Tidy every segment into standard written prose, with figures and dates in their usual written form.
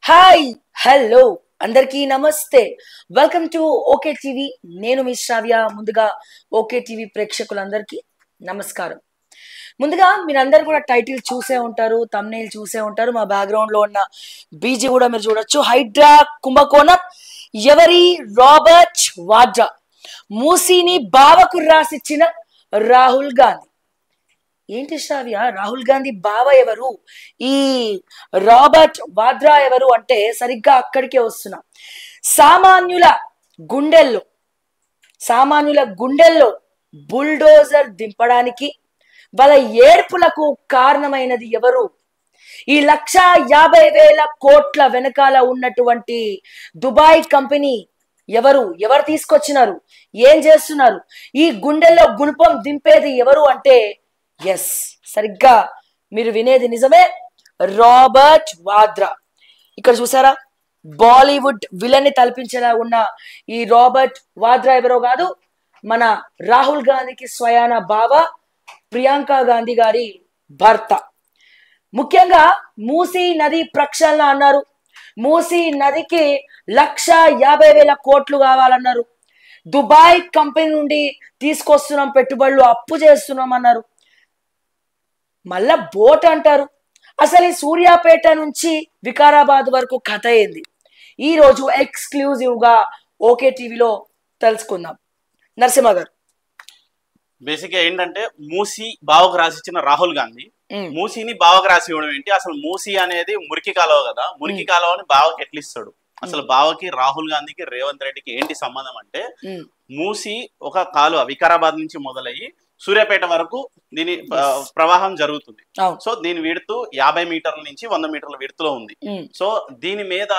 Hi hello అందరికీ నమస్తే. Welcome to okay TV. నేను మీ శ్రావ్య. ముందుగా ఓకే టీవీ ప్రేక్షకులందరికీ నమస్కారం. ముందుగా మీరందరూ కూడా టైటిల్ చూసే ఉంటారు, థంబ్నెయిల్ చూసే ఉంటారు. మా బ్యాక్గ్రౌండ్ లో ఉన్న బీజీ కూడా మీరు చూడొచ్చు. హైడ్రా కుంభకోణం, ఎవరి రాబర్ట్ వాడ్రా, మూసీని బావకు రాసిచ్చిన రాహుల్ గాంధీ. ఏంటి శ్రావ్య, రాహుల్ గాంధీ బావ ఎవరు, ఈ రాబర్ట్ వాద్రా ఎవరు అంటే సరిగ్గా అక్కడికే వస్తున్నా. సామాన్యుల గుండెల్లో బుల్డోజర్ దింపడానికి వాళ్ళ ఏడ్పులకు కారణమైనది ఎవరు? ఈ 1,50,000 కోట్ల వెనకాల ఉన్నటువంటి దుబాయ్ కంపెనీ ఎవరు తీసుకొచ్చినారు, ఏం చేస్తున్నారు, ఈ గుండెల్లో గుణపం దింపేది ఎవరు అంటే ఎస్, సరిగ్గా మీరు వినేది నిజమే, రాబర్ట్ వాద్రా. ఇక్కడ చూసారా, బాలీవుడ్ విలన్ ని తలపించేలా ఉన్న ఈ రాబర్ట్ వాద్రా ఎవరో కాదు, మన రాహుల్ గాంధీకి స్వయాన బావ, ప్రియాంక గాంధీ గారి భర్త. ముఖ్యంగా మూసీ నది ప్రక్షాళన అన్నారు. మూసీ నదికి 1,50,000 కోట్లు కావాలన్నారు. దుబాయ్ కంపెనీ నుండి తీసుకొస్తున్నాం, పెట్టుబడులు అప్పు చేస్తున్నాం అన్నారు. మళ్ళా బోట్ అంటారు. అసలు ఈ సూర్యాపేట నుంచి వికారాబాద్ వరకు కథ ఏంది, ఈ రోజు ఎక్స్క్లూజివ్ గా ఓకే టీవీలో తెలుసుకుందాం. నరసింహ గారు, బేసిక్ గా ఏంటంటే మూసీ బావకు రాసిచ్చిన రాహుల్ గాంధీ మూసీని బావకు రాసి ఇవ్వడం ఏంటి? అసలు మూసీ అనేది మురికి కాలువ కదా, మురికి కాలువని బావకి ఎట్లా ఇస్తాడు? అసలు బావకి రాహుల్ గాంధీకి రేవంత్ రెడ్డికి ఏంటి సంబంధం అంటే, మూసీ ఒక కాలువ వికారాబాద్ నుంచి మొదలయ్యి సూర్యాపేట వరకు దీని ప్రవాహం జరుగుతుంది. సో దీని విడుతు 50 మీటర్ల నుంచి 100 మీటర్ల విడుతులో ఉంది. సో దీని మీద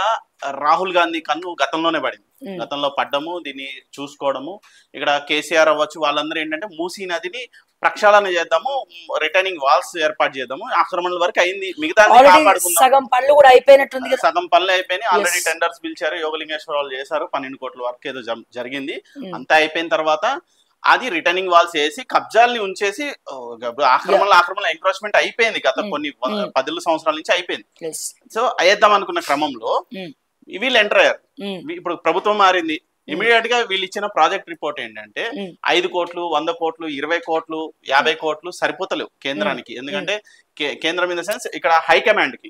రాహుల్ గాంధీ కన్ను గతంలోనే పడింది. గతంలో పడ్డము, దీన్ని చూసుకోవడము. ఇక్కడ కేసీఆర్ అవ్వచ్చు, వాళ్ళందరూ ఏంటంటే మూసీ నదిని ప్రక్షాళన చేద్దాము, రిటర్నింగ్ వాల్స్ ఏర్పాటు చేద్దాము, ఆక్రమణల వరకు అయింది, మిగతా సగం పనులు కూడా అయిపోయినట్టుంది, సగం పనులు అయిపోయినాయి. ఆల్రెడీ టెండర్స్ పిలిచారు, యోగలింగేశ్వరరావు చేశారు, 12 కోట్ల వరకు ఏదో జరిగింది. అంతా అయిపోయిన తర్వాత అది రిటర్నింగ్ వాల్స్ వేసి కబ్జాల్ని ఉంచేసి ఆక్రమణ ఎంక్రోచ్మెంట్ అయిపోయింది. గత కొన్ని 10 సంవత్సరాల నుంచి అయిపోయింది. సో అయ్యేద్దాం అనుకున్న క్రమంలో వీళ్ళు ఎంటర్ అయ్యారు. ఇప్పుడు ప్రభుత్వం మారింది. ఇమీడియట్ గా వీళ్ళు ఇచ్చిన ప్రాజెక్ట్ రిపోర్ట్ ఏంటంటే 5 కోట్లు, 100 కోట్లు, 20 కోట్లు, 50 కోట్లు సరిపోతలేవు కేంద్రానికి. ఎందుకంటే కేంద్రం ఇన్ ద సెన్స్ ఇక్కడ హైకమాండ్ కి,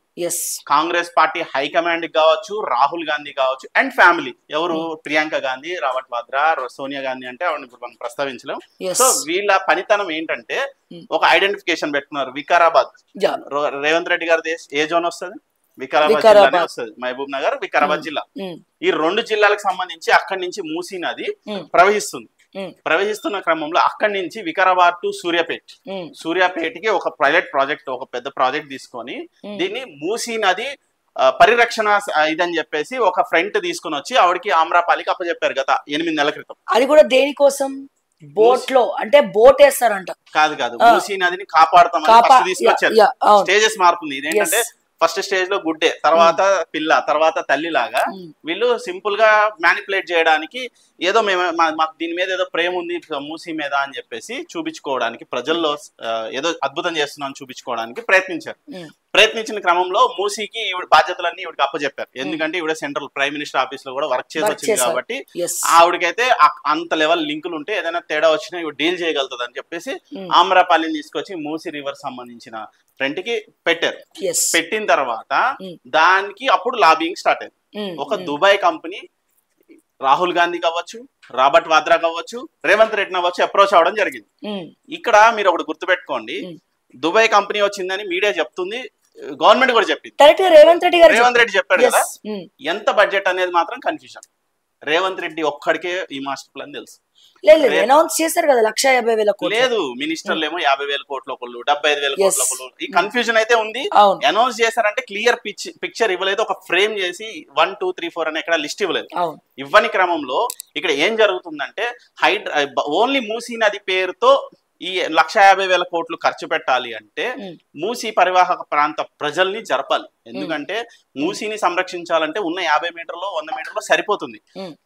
కాంగ్రెస్ పార్టీ హైకమాండ్ కి కావచ్చు, రాహుల్ గాంధీ కావచ్చు, అండ్ ఫ్యామిలీ ఎవరు, ప్రియాంక గాంధీ, రాబర్ట్ వాద్రా, సోనియా గాంధీ అంటే ఆవిడ ఇప్పుడు మనం ప్రస్తావించలేం. సో వీళ్ళ పనితనం ఏంటంటే ఒక ఐడెంటిఫికేషన్ పెట్టుకున్నారు. వికారాబాద్, రేవంత్ రెడ్డి గారి ఏ జోన్ వస్తుంది? వికారాబాద్ జిల్లానే వస్తుంది. మహబూబ్ నగర్, వికారాబాద్ జిల్లా. ఈ 2 జిల్లాలకు సంబంధించి అక్కడి నుంచి మూసీ నది ప్రవహిస్తున్న క్రమంలో అక్కడి నుంచి వికారాబాద్ టు సూర్యాపేటకి ఒక ప్రైవేట్ ప్రాజెక్ట్, ఒక పెద్ద ప్రాజెక్ట్ తీసుకొని దీన్ని మూసీ నది పరిరక్షణ ఇదని చెప్పేసి ఒక ఫ్రంట్ తీసుకుని వచ్చి ఆవిడకి ఆమ్రాపాలికి అప్పచెప్పారు గత 8 నెలల క్రితం. అది కూడా దేనికోసం? బోట్ లో, అంటే బోట్ వేస్తారంట. కాదు, మూసీ నదిని కాపాడుతామని తీసుకొచ్చారు. స్టేజెస్ మారుతుంది. ఇదేంటంటే ఫస్ట్ స్టేజ్ లో గుడ్డే, తర్వాత పిల్ల, తర్వాత తల్లి లాగా వీళ్ళు సింపుల్ గా మ్యానిపులేట్ చేయడానికి, ఏదో మాకు దీని మీద ఏదో ప్రేమ ఉంది మూసీ మీద అని చెప్పేసి చూపించుకోవడానికి, ప్రజల్లో ఏదో అద్భుతం చేస్తున్నాం చూపించుకోవడానికి ప్రయత్నించిన క్రమంలో మూసీకి ఈవిడ బాధ్యతలన్నీ ఈవిడికి అప్పచెప్పారు. ఎందుకంటే ఈవిడ సెంట్రల్ ప్రైమ్ మినిస్టర్ ఆఫీస్ లో కూడా వర్క్ చేసి వచ్చింది కాబట్టి ఆవిడకైతే అంత లెవెల్ లింకులు ఉంటే ఏదైనా తేడా వచ్చినా ఇవి డీల్ చేయగలుగుతుంది అని చెప్పేసి ఆమ్రపాలిని తీసుకొచ్చి మూసీ రివర్ సంబంధించిన ఫ్రంట్ కి పెట్టారు. పెట్టిన తర్వాత దానికి అప్పుడు లాబింగ్ స్టార్ట్ అయింది. ఒక దుబాయ్ కంపెనీ రాహుల్ గాంధీ కావచ్చు, రాబర్ట్ వాద్రా కావచ్చు, రేవంత్ రెడ్డి అవ్వచ్చు అప్రోచ్ అవడం జరిగింది. ఇక్కడ మీరు ఒకటి గుర్తుపెట్టుకోండి, దుబాయ్ కంపెనీ వచ్చిందని మీడియా చెప్తుంది, గవర్నమెంట్ కూడా చెప్పింది, రేవంత్ రెడ్డి చెప్పాడు కదా. ఎంత బడ్జెట్ అనేది మాత్రం కన్ఫ్యూజన్. రేవంత్ రెడ్డి ఒక్కడికే ఈ మాస్టర్ ప్లాన్ తెలుసు. అనౌన్స్ చేశారు కదా 1,50,000 కోట్లు. లేదు, మినిస్టర్లు ఏమో 50,000 కోట్ల ఒకళ్ళు, 75,000 కోట్ల ఒకళ్ళు. ఈ కన్ఫ్యూజన్ అయితే ఉంది. అనౌన్స్ చేశారంటే క్లియర్ పిక్చర్ ఇవ్వలేదు, ఒక ఫ్రేమ్ చేసి 1, 2, 3, 4 అని ఎక్కడ లిస్ట్ ఇవ్వలేదు. ఇవ్వని క్రమంలో ఇక్కడ ఏం జరుగుతుందంటే ఓన్లీ మూసీ నది పేరుతో ఈ 1,50,000 కోట్లు ఖర్చు పెట్టాలి అంటే మూసీ పరివాహక ప్రాంత ప్రజల్ని జరపాలి. ఎందుకంటే మూసీని సంరక్షించాలంటే ఉన్న 50 మీటర్లు 100 మీటర్లు సరిపోతుంది,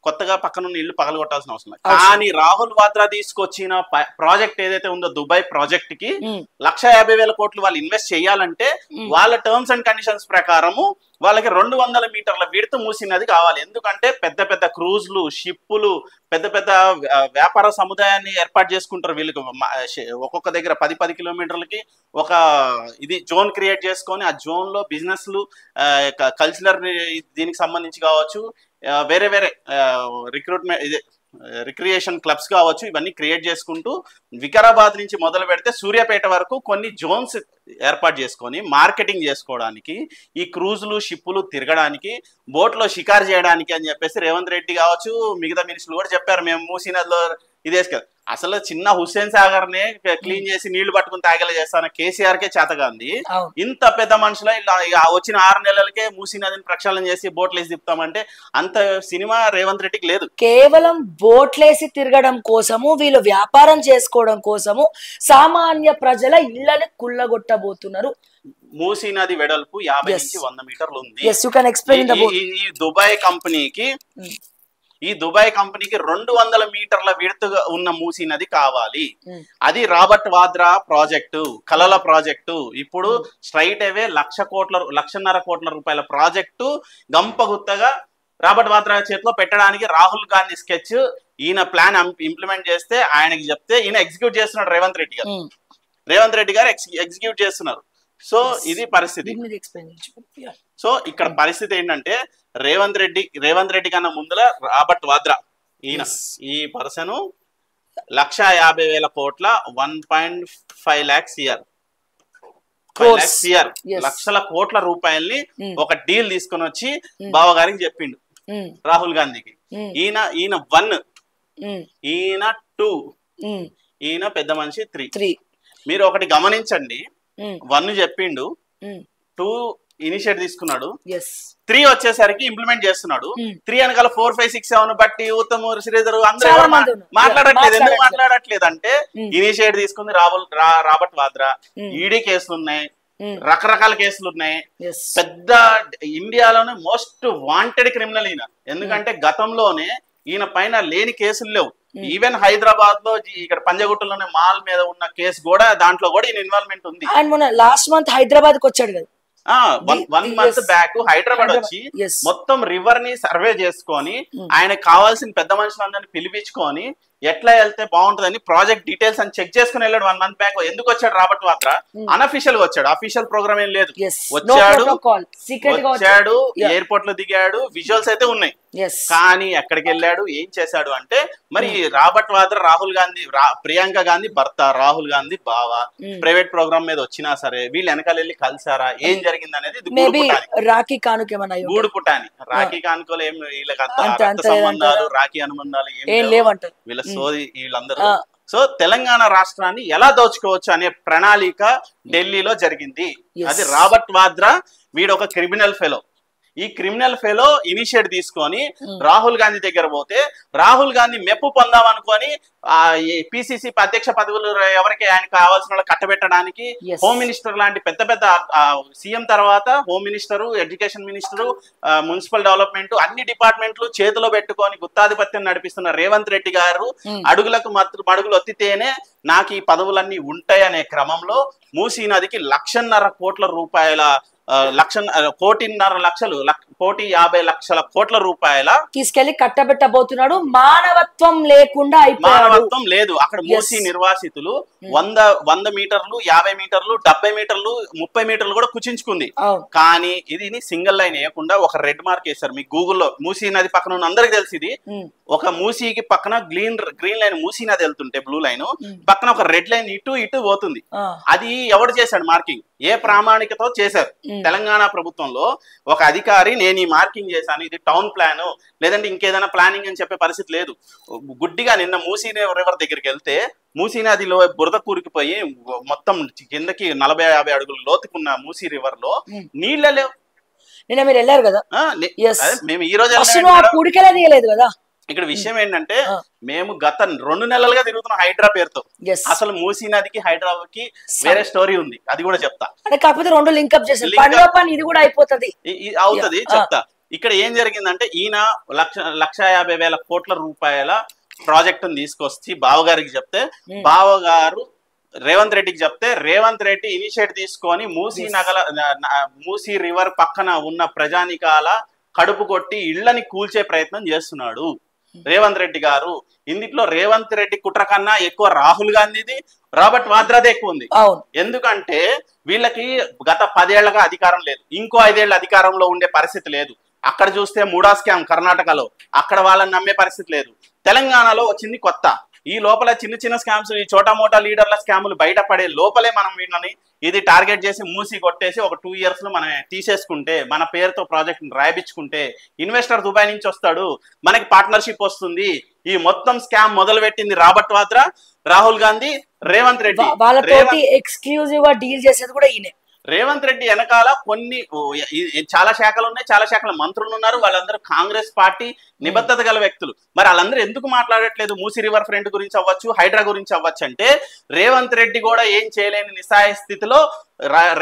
కొత్తగా పక్కన ఉన్న ఇల్లు పగలగొట్టాల్సిన అవసరం లేదు. కానీ రాహుల్ వాద్రా తీసుకొచ్చిన ప్రాజెక్ట్ ఏదైతే ఉందో దుబాయ్ ప్రాజెక్ట్ కి 1,50,000 కోట్లు వాళ్ళు ఇన్వెస్ట్ చేయాలంటే వాళ్ళ టర్మ్స్ అండ్ కండిషన్స్ ప్రకారము వాళ్ళకి 200 మీటర్ల విడత మూసీ నది కావాలి. ఎందుకంటే పెద్ద పెద్ద క్రూజ్లు, షిప్పులు, పెద్ద పెద్ద వ్యాపార సముదాయాన్ని ఏర్పాటు చేసుకుంటారు వీళ్ళకి. ఒక్కొక్క దగ్గర 10 కిలోమీటర్లకి ఒక ఇది జోన్ క్రియేట్ చేసుకొని ఆ జోన్ లో బిజినెస్లు, కల్చరల్ దీనికి సంబంధించి కావచ్చు, వేరే వేరే రిక్రూట్మెంట్ ఇదే రిక్రియేషన్ క్లబ్స్ కావచ్చు, ఇవన్నీ క్రియేట్ చేసుకుంటూ వికారాబాద్ నుంచి మొదలు పెడితే సూర్యాపేట వరకు కొన్ని జోన్స్ ఏర్పాటు చేసుకొని మార్కెటింగ్ చేసుకోవడానికి, ఈ క్రూజులు షిప్పులు తిరగడానికి, బోట్లో షికారు చేయడానికి అని చెప్పేసి రేవంత్ రెడ్డి కావచ్చు మిగతా మినిస్టర్లు కూడా చెప్పారు, మేము మూసీ నదిలో ఇదేసుకెళ్ళి. అసలు చిన్న హుస్సేన్ సాగర్ నే క్లీన్ చేసి నీళ్లు పట్టుకుని తాగేలా చేస్తాను కేసీఆర్ కే చేతగాంది. ఇంత పెద్ద మనుషుల వచ్చిన 6 నెలలకే మూసీ నదిని ప్రక్షాళన చేసి బోట్లేసి తిప్పుతామంటే అంత సినిమా రేవంత్ రెడ్డికి లేదు. కేవలం బోట్లేసి తిరగడం కోసము, వీళ్ళు వ్యాపారం చేసుకోవడం కోసము సామాన్య ప్రజల ఇళ్లని కుళ్ళగొట్టబోతున్నారు. మూసీ నది వెడల్పు 50 నుంచి 100 మీటర్లు ఉంది. ఈ దుబాయ్ కంపెనీకి 200 మీటర్ల విడతగా ఉన్న మూసీ నది కావాలి. అది రాబర్ట్ వాద్రా ప్రాజెక్టు, కలల ప్రాజెక్టు. ఇప్పుడు స్ట్రైట్ అవే 1,00,00,000 కోట్ల రూపాయల ప్రాజెక్టు గంపగుత్తగా రాబర్ట్ వాద్రా చేతిలో పెట్టడానికి రాహుల్ గాంధీ స్కెచ్, ఈయన ప్లాన్ ఇంప్లిమెంట్ చేస్తే ఆయనకి చెప్తే ఈయన ఎగ్జిక్యూట్ చేస్తున్నాడు రేవంత్ రెడ్డి గారు ఎగ్జిక్యూట్ చేస్తున్నారు. సో ఇది పరిస్థితి. సో ఇక్కడ పరిస్థితి ఏంటంటే రేవంత్ రెడ్డి కన్నా ముందర రాబర్ట్ వాద్రా ఈ పర్సన్ 1,50,000 కోట్ల 1.5 lakhs ఇయర్ 5 lakhs ఇయర్ లక్షల కోట్ల రూపాయల్ని ఒక డీల్ తీసుకొని వచ్చి బావగారికి చెప్పిండు రాహుల్ గాంధీకి. ఈయన 1, ఈయన 2, ఈయన పెద్ద మనిషి 3. మీరు ఒకటి గమనించండి, 1 చెప్పిండు, 2 ఇనిషియేట్ తీసుకున్నాడు, 3 వచ్చేసరికి ఇంప్లిమెంట్ చేస్తున్నాడు. 3 వెనకాల 4, 5, 6, 7 బట్టి ఉత్తమ్ శ్రీధర్ అందరూ మాట్లాడట్లేదు. ఎందుకు మాట్లాడట్లేదు అంటే ఇనిషియేట్ తీసుకుంది రాబర్ట్ వాద్రా. ఈడీ కేసులు ఉన్నాయి, రకరకాల కేసులు ఉన్నాయి. పెద్ద ఇండియాలోనే మోస్ట్ వాంటెడ్ క్రిమినల్ ఈయన. ఎందుకంటే గతంలోనే ఈయన పైన లేని కేసులు లేవు. ఈవెన్ హైదరాబాద్ లో ఇక్కడ పంజగుట్టలోనే మాల్ మీద ఉన్న కేసు కూడా దాంట్లో కూడా ఈయన ఇన్వాల్వ్మెంట్ ఉంది. లాస్ట్ మంత్ హైదరాబాద్ కి వచ్చాడు కదా, 1 month బ్యాక్ హైదరాబాద్ వచ్చి మొత్తం రివర్ ని సర్వే చేసుకొని ఆయనకు కావాల్సిన పెద్ద మనుషులందరినీ పిలిపించుకొని ఎట్లా వెళ్తే బాగుంటుందని ప్రాజెక్ట్ డీటెయిల్స్ అని చెక్ చేసుకుని వెళ్ళాడు 1 month బ్యాక్. ఎందుకు వచ్చాడు రాబర్ట్ వాద్రా? అన్అఫీషియల్ గా వచ్చాడు, అఫీషియల్ ప్రోగ్రామ్ ఏం లేదు. వచ్చాడు, ఎయిర్పోర్ట్ లో దిగాడు, విజువల్స్ అయితే ఉన్నాయి. కానీ ఎక్కడికి వెళ్ళాడు, ఏం చేశాడు అంటే, మరి రాబర్ట్ వాద్రా రాహుల్ గాంధీ, ప్రియాంక గాంధీ భర్త, రాహుల్ గాంధీ బావ, ప్రైవేట్ ప్రోగ్రామ్ మీద వచ్చినా సరే వీళ్ళు వెనకాల వెళ్ళి కలిసారా, ఏం జరిగింది అనేది రాఖీ కానుకేమన్నా గూడు పుట్టాని. రాఖీ కానుకలు ఏం వీళ్ళకి సంబంధాలు, రాఖీ అనుబంధాలు ఏం లేవంటారు వీళ్ళ సోది వీళ్ళందరూ. సో తెలంగాణ రాష్ట్రాన్ని ఎలా దోచుకోవచ్చు అనే ప్రణాళిక ఢిల్లీలో జరిగింది. అది రాబర్ట్ వాద్రా, వీడు ఒక క్రిమినల్ ఫెలో. ఈ క్రిమినల్ ఫెలో ఇనిషియేట్ తీసుకొని రాహుల్ గాంధీ దగ్గర పోతే రాహుల్ గాంధీ మెప్పు పొందాం అనుకొని పిసిసి అధ్యక్ష పదవులు ఎవరికి ఆయన కావాల్సిన వాళ్ళు కట్టబెట్టడానికి హోమ్ మినిస్టర్ లాంటి పెద్ద పెద్ద సీఎం తర్వాత home minister, education minister, municipal development అన్ని డిపార్ట్మెంట్లు చేతిలో పెట్టుకొని గుత్తాధిపత్యం నడిపిస్తున్న రేవంత్ రెడ్డి గారు అడుగులకు మడుగులు ఒత్తితేనే నాకు ఈ పదవులన్నీ ఉంటాయనే క్రమంలో మూసీ నదికి 1,50,000 కోట్ల రూపాయల 1,50,00,000 కోట్ల రూపాయల తీసుకెళ్లి కట్టబెట్టబోతున్నాడు. మానవత్వం లేకుండా మానవత్వం లేదు. అక్కడ మూసీ నిర్వాసితులు 100 మీటర్లు, 50 మీటర్లు, 70 మీటర్లు, 30 మీటర్లు కూడా కుచించుకుంది. కానీ ఇది సింగిల్ లైన్ వేయకుండా ఒక రెడ్ మార్క్ వేశారు. మీకు గూగుల్లో మూసీ నది పక్కన ఉన్న అందరికి తెలిసి ఇది ఒక మూసీకి పక్కన గ్రీన్ లైన్ మూసీ నది వెళ్తుంటే బ్లూ లైన్ పక్కన ఒక రెడ్ లైన్ ఇటు పోతుంది. అది ఎవడు చేశాడు మార్కింగ్? ఏ ప్రామాణికతో చేశారు? తెలంగాణ ప్రభుత్వంలో ఒక అధికారి నేను ఈ మార్కింగ్ చేశాను, ఇది టౌన్ ప్లాన్ లేదంటే ఇంకేదైనా ప్లానింగ్ అని చెప్పే పరిస్థితి లేదు. గుడ్డిగా నిన్న మూసీ రివర్ దగ్గరికి వెళ్తే మూసీ నదిలో బురద కూరుకుపోయి మొత్తం కిందకి 40-50 అడుగులు లోతుకున్న మూసీ రివర్ లో నీళ్ళ లేవు. నిన్న మీరు వెళ్ళారు కదా, మేము ఈ రోజు తీయలేదు కదా, ఇక్కడ విషయం ఏంటంటే మేము గత 2 నెలలుగా తిరుగుతున్నాం హైడ్రా పేరుతో. అసలు మూసీ నదికి హైడ్రాకి వేరే స్టోరీ ఉంది, అది కూడా చెప్తా. కాకపోతే 2 లింకప్ చేసి ఇది కూడా అయిపోతుంది అవుతుంది చెప్తా. ఇక్కడ ఏం జరిగిందంటే ఈయన 1,50,000 కోట్ల రూపాయల ప్రాజెక్టును తీసుకొచ్చి బావగారికి చెప్తే, బావగారు రేవంత్ రెడ్డికి చెప్తే, రేవంత్ రెడ్డి ఇనిషియేటివ్ తీసుకొని మూసీ రివర్ పక్కన ఉన్న ప్రజానికాల కడుపు కొట్టి ఇళ్లని కూల్చే ప్రయత్నం చేస్తున్నాడు రేవంత్ రెడ్డి గారు. ఇందులో రేవంత్ రెడ్డి కుట్ర కన్నా ఎక్కువ రాహుల్ గాంధీది, రాబర్ట్ వాద్రాదే ఎక్కువ ఉంది. ఎందుకంటే వీళ్ళకి గత 10 ఏళ్లుగా అధికారం లేదు, ఇంకో 5 ఏళ్ల అధికారంలో ఉండే పరిస్థితి లేదు. అక్కడ చూస్తే మూడా స్కామ్ కర్ణాటకలో, అక్కడ వాళ్ళని నమ్మే పరిస్థితి లేదు. తెలంగాణలో వచ్చింది కొత్త. ఈ లోపల చిన్న చిన్న స్కామ్స్, ఈ చోటా మోటా లీడర్ల స్కాములు బయటపడే లోపలే మనం వీళ్ళని ఇది టార్గెట్ చేసి మూసి కొట్టేసి ఒక 2 years లో మనం తీసేసుకుంటే, మన పేరుతో ప్రాజెక్ట్ రాయిపించుకుంటే, ఇన్వెస్టర్ దుబాయ్ నుంచి వస్తాడు, మనకి పార్ట్నర్షిప్ వస్తుంది. ఈ మొత్తం స్కామ్ మొదలు పెట్టింది రాబర్ట్ వాద్రా, రాహుల్ గాంధీ, రేవంత్ రెడ్డి. వాళ్ళతోటి ఎక్స్క్లూజివ్ గా డీల్ చేసేది కూడా ఈయనే. రేవంత్ రెడ్డి వెనకాల కొన్ని చాలా శాఖలు ఉన్నాయి, చాలా శాఖల మంత్రులు ఉన్నారు. వాళ్ళందరూ కాంగ్రెస్ పార్టీ నిబద్ధత గల వ్యక్తులు. మరి వాళ్ళందరూ ఎందుకు మాట్లాడట్లేదు? మూసీ రివర్ ఫ్రంట్ గురించి అవ్వచ్చు, హైడ్రా గురించి అవ్వచ్చు అంటే, రేవంత్ రెడ్డి కూడా ఏం చేయలేని నిస్సహాయ స్థితిలో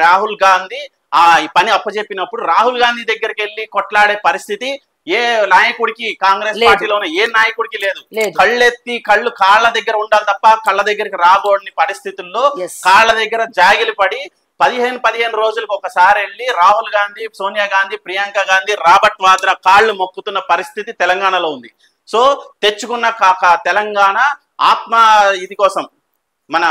రాహుల్ గాంధీ ఆ పని అప్పచెప్పినప్పుడు రాహుల్ గాంధీ దగ్గరికి వెళ్ళి కొట్లాడే పరిస్థితి ఏ నాయకుడికి, కాంగ్రెస్ పార్టీలోనే ఏ నాయకుడికి లేదు. కళ్ళెత్తి కాళ్ళ దగ్గర ఉండాలి తప్ప కళ్ళ దగ్గరికి రాకూడని పరిస్థితుల్లో కాళ్ళ దగ్గర జాగిలి పడి 15 రోజులకు ఒకసారి వెళ్ళి రాహుల్ గాంధీ, సోనియా గాంధీ, ప్రియాంక గాంధీ, రాబర్ట్ వాద్రా కాళ్ళు మొక్కుతున్న పరిస్థితి తెలంగాణలో ఉంది. సో తెచ్చుకున్న తెలంగాణ ఆత్మ ఇది కోసం, మన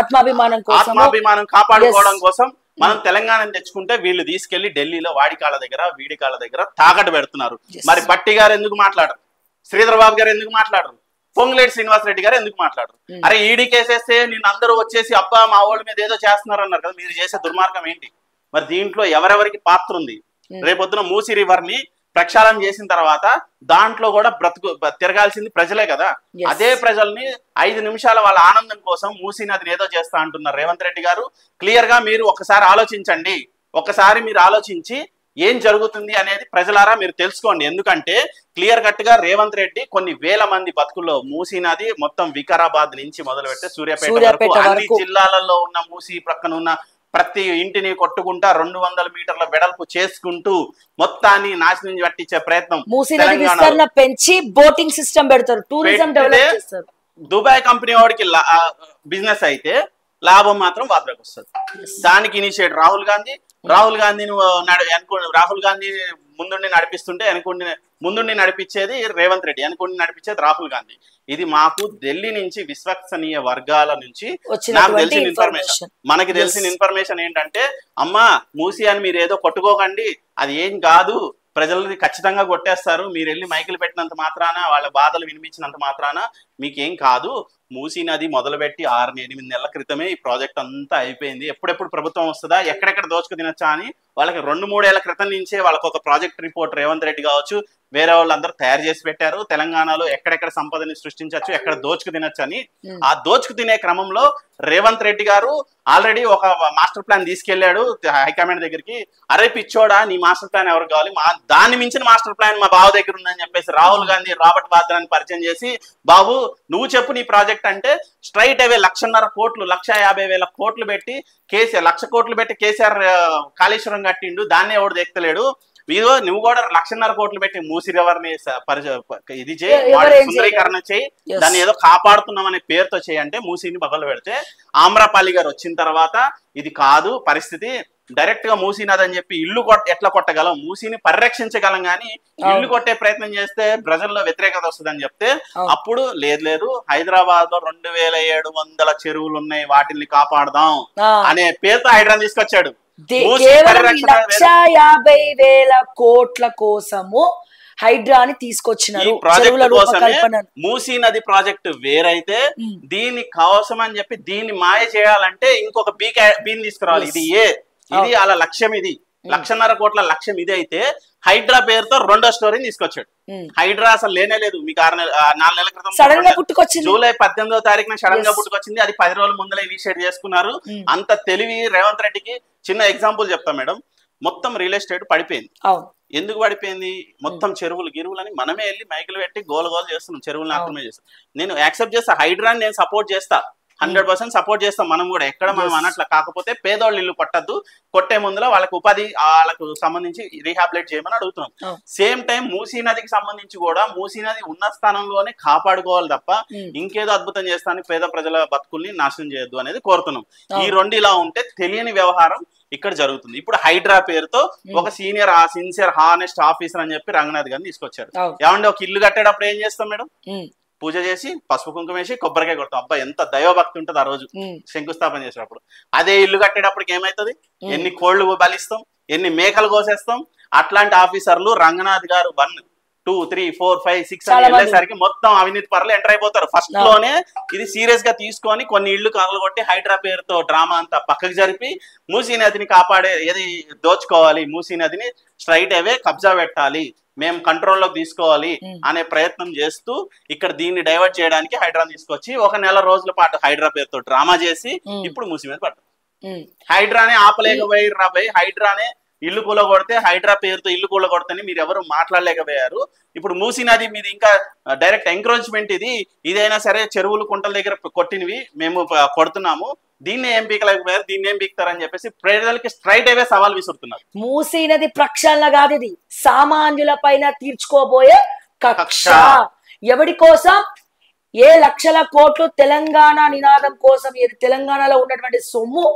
ఆత్మాభిమానం కాపాడుకోవడం కోసం మనం తెలంగాణను తెచ్చుకుంటే, వీళ్ళు తీసుకెళ్లి ఢిల్లీలో వాడి కాళ్ళ దగ్గర వీడి కాళ్ళ దగ్గర తాకట్టు పెడుతున్నారు. మరి భట్టి గారు ఎందుకు మాట్లాడరు? శ్రీధర్ బాబు గారు ఎందుకు మాట్లాడరు? పొంగులేటి శ్రీనివాసరెడ్డి గారు ఎందుకు మాట్లాడరు? అరే ఈడీ కేసేస్తే నిన్ను అందరూ వచ్చేసి అబ్బా మా వాళ్ళ మీద ఏదో చేస్తున్నారు అన్నారు కదా, మీరు చేసే దుర్మార్గం ఏంటి? మరి దీంట్లో ఎవరెవరికి పాత్ర ఉంది? రేపొద్దున మూసీ రివర్ ని ప్రక్షాళన చేసిన తర్వాత దాంట్లో కూడా తిరగాల్సింది ప్రజలే కదా. అదే ప్రజల్ని 5 నిమిషాల వాళ్ళ ఆనందం కోసం మూసీ నదిని ఏదో చేస్తా అంటున్నారు రేవంత్ రెడ్డి గారు. క్లియర్ గా మీరు ఒకసారి ఆలోచించండి, ఒకసారి మీరు ఆలోచించి ఏం జరుగుతుంది అనేది ప్రజలారా మీరు తెలుసుకోండి. ఎందుకంటే క్లియర్ కట్ గా రేవంత్ రెడ్డి కొన్ని వేల మంది బతుకుల్లో మూసీ నది మొత్తం వికారాబాద్ నుంచి మొదలు పెడితే సూర్యాపేట వరకు అన్ని జిల్లాలలో ఉన్న మూసీ ప్రక్కన ఉన్న ప్రతి ఇంటిని కొట్టుకుంటా 200 మీటర్ల వెడల్పు చేసుకుంటూ మొత్తాన్ని నాశనం పట్టించే ప్రయత్నం. పెంచి బోటింగ్ సిస్టమ్ పెడతారు, టూరిజం డెవలప్ చేస్తారు. దుబాయ్ కంపెనీ వాడికి బిజినెస్ అయితే లాభం మాత్రం వాద్రాకు వస్తుంది. దానికి ఇనిషియేట్ రాహుల్ గాంధీ ముందుండి నడిపిస్తుంటే ముందుండి నడిపించేది రేవంత్ రెడ్డి, వెనుకుండి నడిపించేది రాహుల్ గాంధీ. ఇది మాకు ఢిల్లీ నుంచి విశ్వసనీయ వర్గాల నుంచి నాకు తెలిసిన ఇన్ఫర్మేషన్. మనకి తెలిసిన ఇన్ఫర్మేషన్ ఏంటంటే, అమ్మా మూసీ అని మీరు ఏదో కొట్టుకోకండి, అది ఏం కాదు, ప్రజలది ఖచ్చితంగా కొట్టేస్తారు, మీరు వెళ్ళి మైకులు పెట్టినంత మాత్రాన, వాళ్ళ బాధలు వినిపించినంత మాత్రాన మీకేం కాదు. మూసీ నది మొదలుపెట్టి 6-8 నెలల క్రితమే ఈ ప్రాజెక్ట్ అంతా అయిపోయింది. ఎప్పుడెప్పుడు ప్రభుత్వం వస్తుందా, ఎక్కడెక్కడ దోచుకు తినొచ్చా అని వాళ్ళకి 2-3 ఏళ్ల క్రితం నుంచే వాళ్ళకి ఒక ప్రాజెక్ట్ రిపోర్ట్ రేవంత్ రెడ్డి కావచ్చు, వేరే వాళ్ళందరూ తయారు చేసి పెట్టారు. తెలంగాణలో ఎక్కడెక్కడ సంపదని సృష్టించవచ్చు, ఎక్కడ దోచుకు తినొచ్చు అని. ఆ దోచుకు తినే క్రమంలో రేవంత్ రెడ్డి గారు ఆల్రెడీ ఒక మాస్టర్ ప్లాన్ తీసుకెళ్లాడు హైకమాండ్ దగ్గరికి. అరే పిచ్చోడా, నీ మాస్టర్ ప్లాన్ ఎవరు కావాలి, దాన్ని మించిన మాస్టర్ ప్లాన్ మా బాబు దగ్గర ఉందని చెప్పేసి రాహుల్ గాంధీ, రాబర్ట్ వాద్రాని పరిచయం చేసి, బాబు నువ్వు చెప్పు నీ ప్రాజెక్ట్ అంటే, స్ట్రైట్ అవే 1,50,000 కోట్లు 1,50,000 కోట్లు పెట్టి కేసీఆర్ 1,00,000 కోట్లు పెట్టి కేసీఆర్ కాళేశ్వరం కట్టిండు, దాన్ని ఎవడు దేక్తలేడు. వీరు నువ్వు కూడా 1,00,000 కోట్లు పెట్టి మూసీ రివర్ ని ఇది చేయి, సుందరీకరణ చేయి, దాన్ని ఏదో కాపాడుతున్నాం అనే పేరుతో చేయంటే మూసీని బగలు పెడితే, ఆమ్రపాలి గారు వచ్చిన తర్వాత ఇది కాదు పరిస్థితి, డైరెక్ట్ గా మూసీ నది అని చెప్పి ఇల్లు ఎట్లా కొట్టగలం, మూసీని పరిరక్షించగలం, కానీ ఇల్లు కొట్టే ప్రయత్నం చేస్తే ప్రజల్లో వ్యతిరేకత వస్తుందని చెప్తే, అప్పుడు లేదు హైదరాబాద్ లో 2,700 చెరువులు ఉన్నాయి, వాటిని కాపాడదాం అనే పేరుతో హైడ్రా తీసుకొచ్చాడు. 1,50,000 కోట్ల కోసము హైడ్రాని తీసుకొచ్చినారు. మూసీ నది ప్రాజెక్టు వేరైతే, దీని కోసం అని చెప్పి దీన్ని మాయ చేయాలంటే ఇంకొక బీని తీసుకురావాలి. ఇది అలా లక్ష్యం. ఇది 1,50,000 కోట్ల లక్ష్యం ఇది అయితే, హైడ్రా పేరుతో 2వ స్టోరీని తీసుకొచ్చాడు. హైడ్రా అసలు లేనే లేదు. మీకు 4 నెలల క్రితం జూలై 18వ తారీఖున సడన్ గా పుట్టుకొచ్చింది. అది 10 రోజుల ముందర ఇనిషియేట్ చేసుకున్నారు. అంత తెలివి రేవంత్ రెడ్డికి. చిన్న ఎగ్జాంపుల్ చెప్తా మేడం, మొత్తం రియల్ ఎస్టేట్ పడిపోయింది. ఎందుకు పడిపోయింది? మొత్తం చెరువులు గిరువులని మనమే వెళ్ళి మైకులు పెట్టి గోల చేస్తున్నాం, చెరువులను ఆక్రమణ చేస్తాం. నేను యాక్సెప్ట్ చేస్తా, హైడ్రాని నేను సపోర్ట్ చేస్తా, 100% సపోర్ట్ చేస్తాం మనం కూడా, ఎక్కడ మనం అనట్లా. కాకపోతే పేదోళ్ళు ఇల్లు కొట్టద్దు, కొట్టే ముందులో వాళ్ళకు ఉపాధి, వాళ్ళకు సంబంధించి రీహాబిలేట్ చేయమని అడుగుతున్నాం. సేమ్ టైం మూసీ నదికి సంబంధించి కూడా మూసీ నది ఉన్న స్థానంలోనే కాపాడుకోవాలి తప్ప ఇంకేదో అద్భుతం చేస్తానికి పేద ప్రజల బతుకుల్ని నాశనం చేయొద్దు అనేది కోరుతున్నాం. ఈ రెండు ఇలా ఉంటే తెలియని వ్యవహారం ఇక్కడ జరుగుతుంది. ఇప్పుడు హైడ్రా పేరుతో ఒక సిన్సియర్ హానెస్ట్ ఆఫీసర్ అని చెప్పి రంగనాథ్ గారిని తీసుకొచ్చారు. ఏమంటే ఒక ఇల్లు కట్టేటప్పుడు ఏం చేస్తాం మేడం? పూజ చేసి పసుపు కుంకుమ వేసి కొబ్బరికాయ కొడతాం. అబ్బా ఎంత దైవభక్తి ఉంటుంది ఆ రోజు శంకుస్థాపన చేసేటప్పుడు. అదే ఇల్లు కట్టేటప్పటికి ఏమైతుంది? ఎన్ని కోళ్లు బలిస్తాం, ఎన్ని మేకలు కోసేస్తాం. అట్లాంటి ఆఫీసర్లు రంగనాథ్ గారు 1, 2, 3, 4, 5, 6 అని వెళ్ళేసరికి మొత్తం అవినీతి పరులు ఎంటర్ అయిపోతారు. ఫస్ట్ లోనే ఇది సీరియస్ గా తీసుకొని కొన్ని ఇళ్లు కగలగొట్టి హైడ్రా పేరుతో డ్రామా అంతా పక్కకు జరిపి మూసీ నదిని కాపాడే, ఏది దోచుకోవాలి, మూసీ నదిని స్ట్రైట్ అవే కబ్జా పెట్టాలి, మేము కంట్రోల్లోకి తీసుకోవాలి అనే ప్రయత్నం చేస్తూ ఇక్కడ దీన్ని డైవర్ట్ చేయడానికి హైడ్రాని తీసుకొచ్చి 1 నెల రోజుల పాటు హైడ్రా పేరుతో డ్రామా చేసి ఇప్పుడు మూసీ మీద పడ్డారు. హైడ్రానే ఆపలేకపోయారు రాబోయ్. హైడ్రానే ఇల్లు కూలగొడితే, హైడ్రా పేరుతో ఇల్లు కూలగొడితే మీరు ఎవరు మాట్లాడలేకపోయారు. ఇప్పుడు మూసీ నది మీద ఇంకా డైరెక్ట్ ఎంక్రోచ్మెంట్ ఇదైనా సరే చెరువులు కుంటల దగ్గర కొట్టినవి మేము కొడుతున్నాము, దీన్ని ఏం పీకలేకపోయారు, దీన్ని ఏం పీకుతారని చెప్పేసి ప్రజలకి స్ట్రైట్ అవే సవాల్ విసురుతున్నారు. మూసీ నది ప్రక్షాళన కాదు, ఇది సామాన్యుల పైన తీర్చుకోబోయే కక్ష. ఎవడి కోసం? ఏ లక్షల కోట్లు తెలంగాణ నినాదం కోసం, ఏది తెలంగాణలో ఉన్నటువంటి సొమ్ము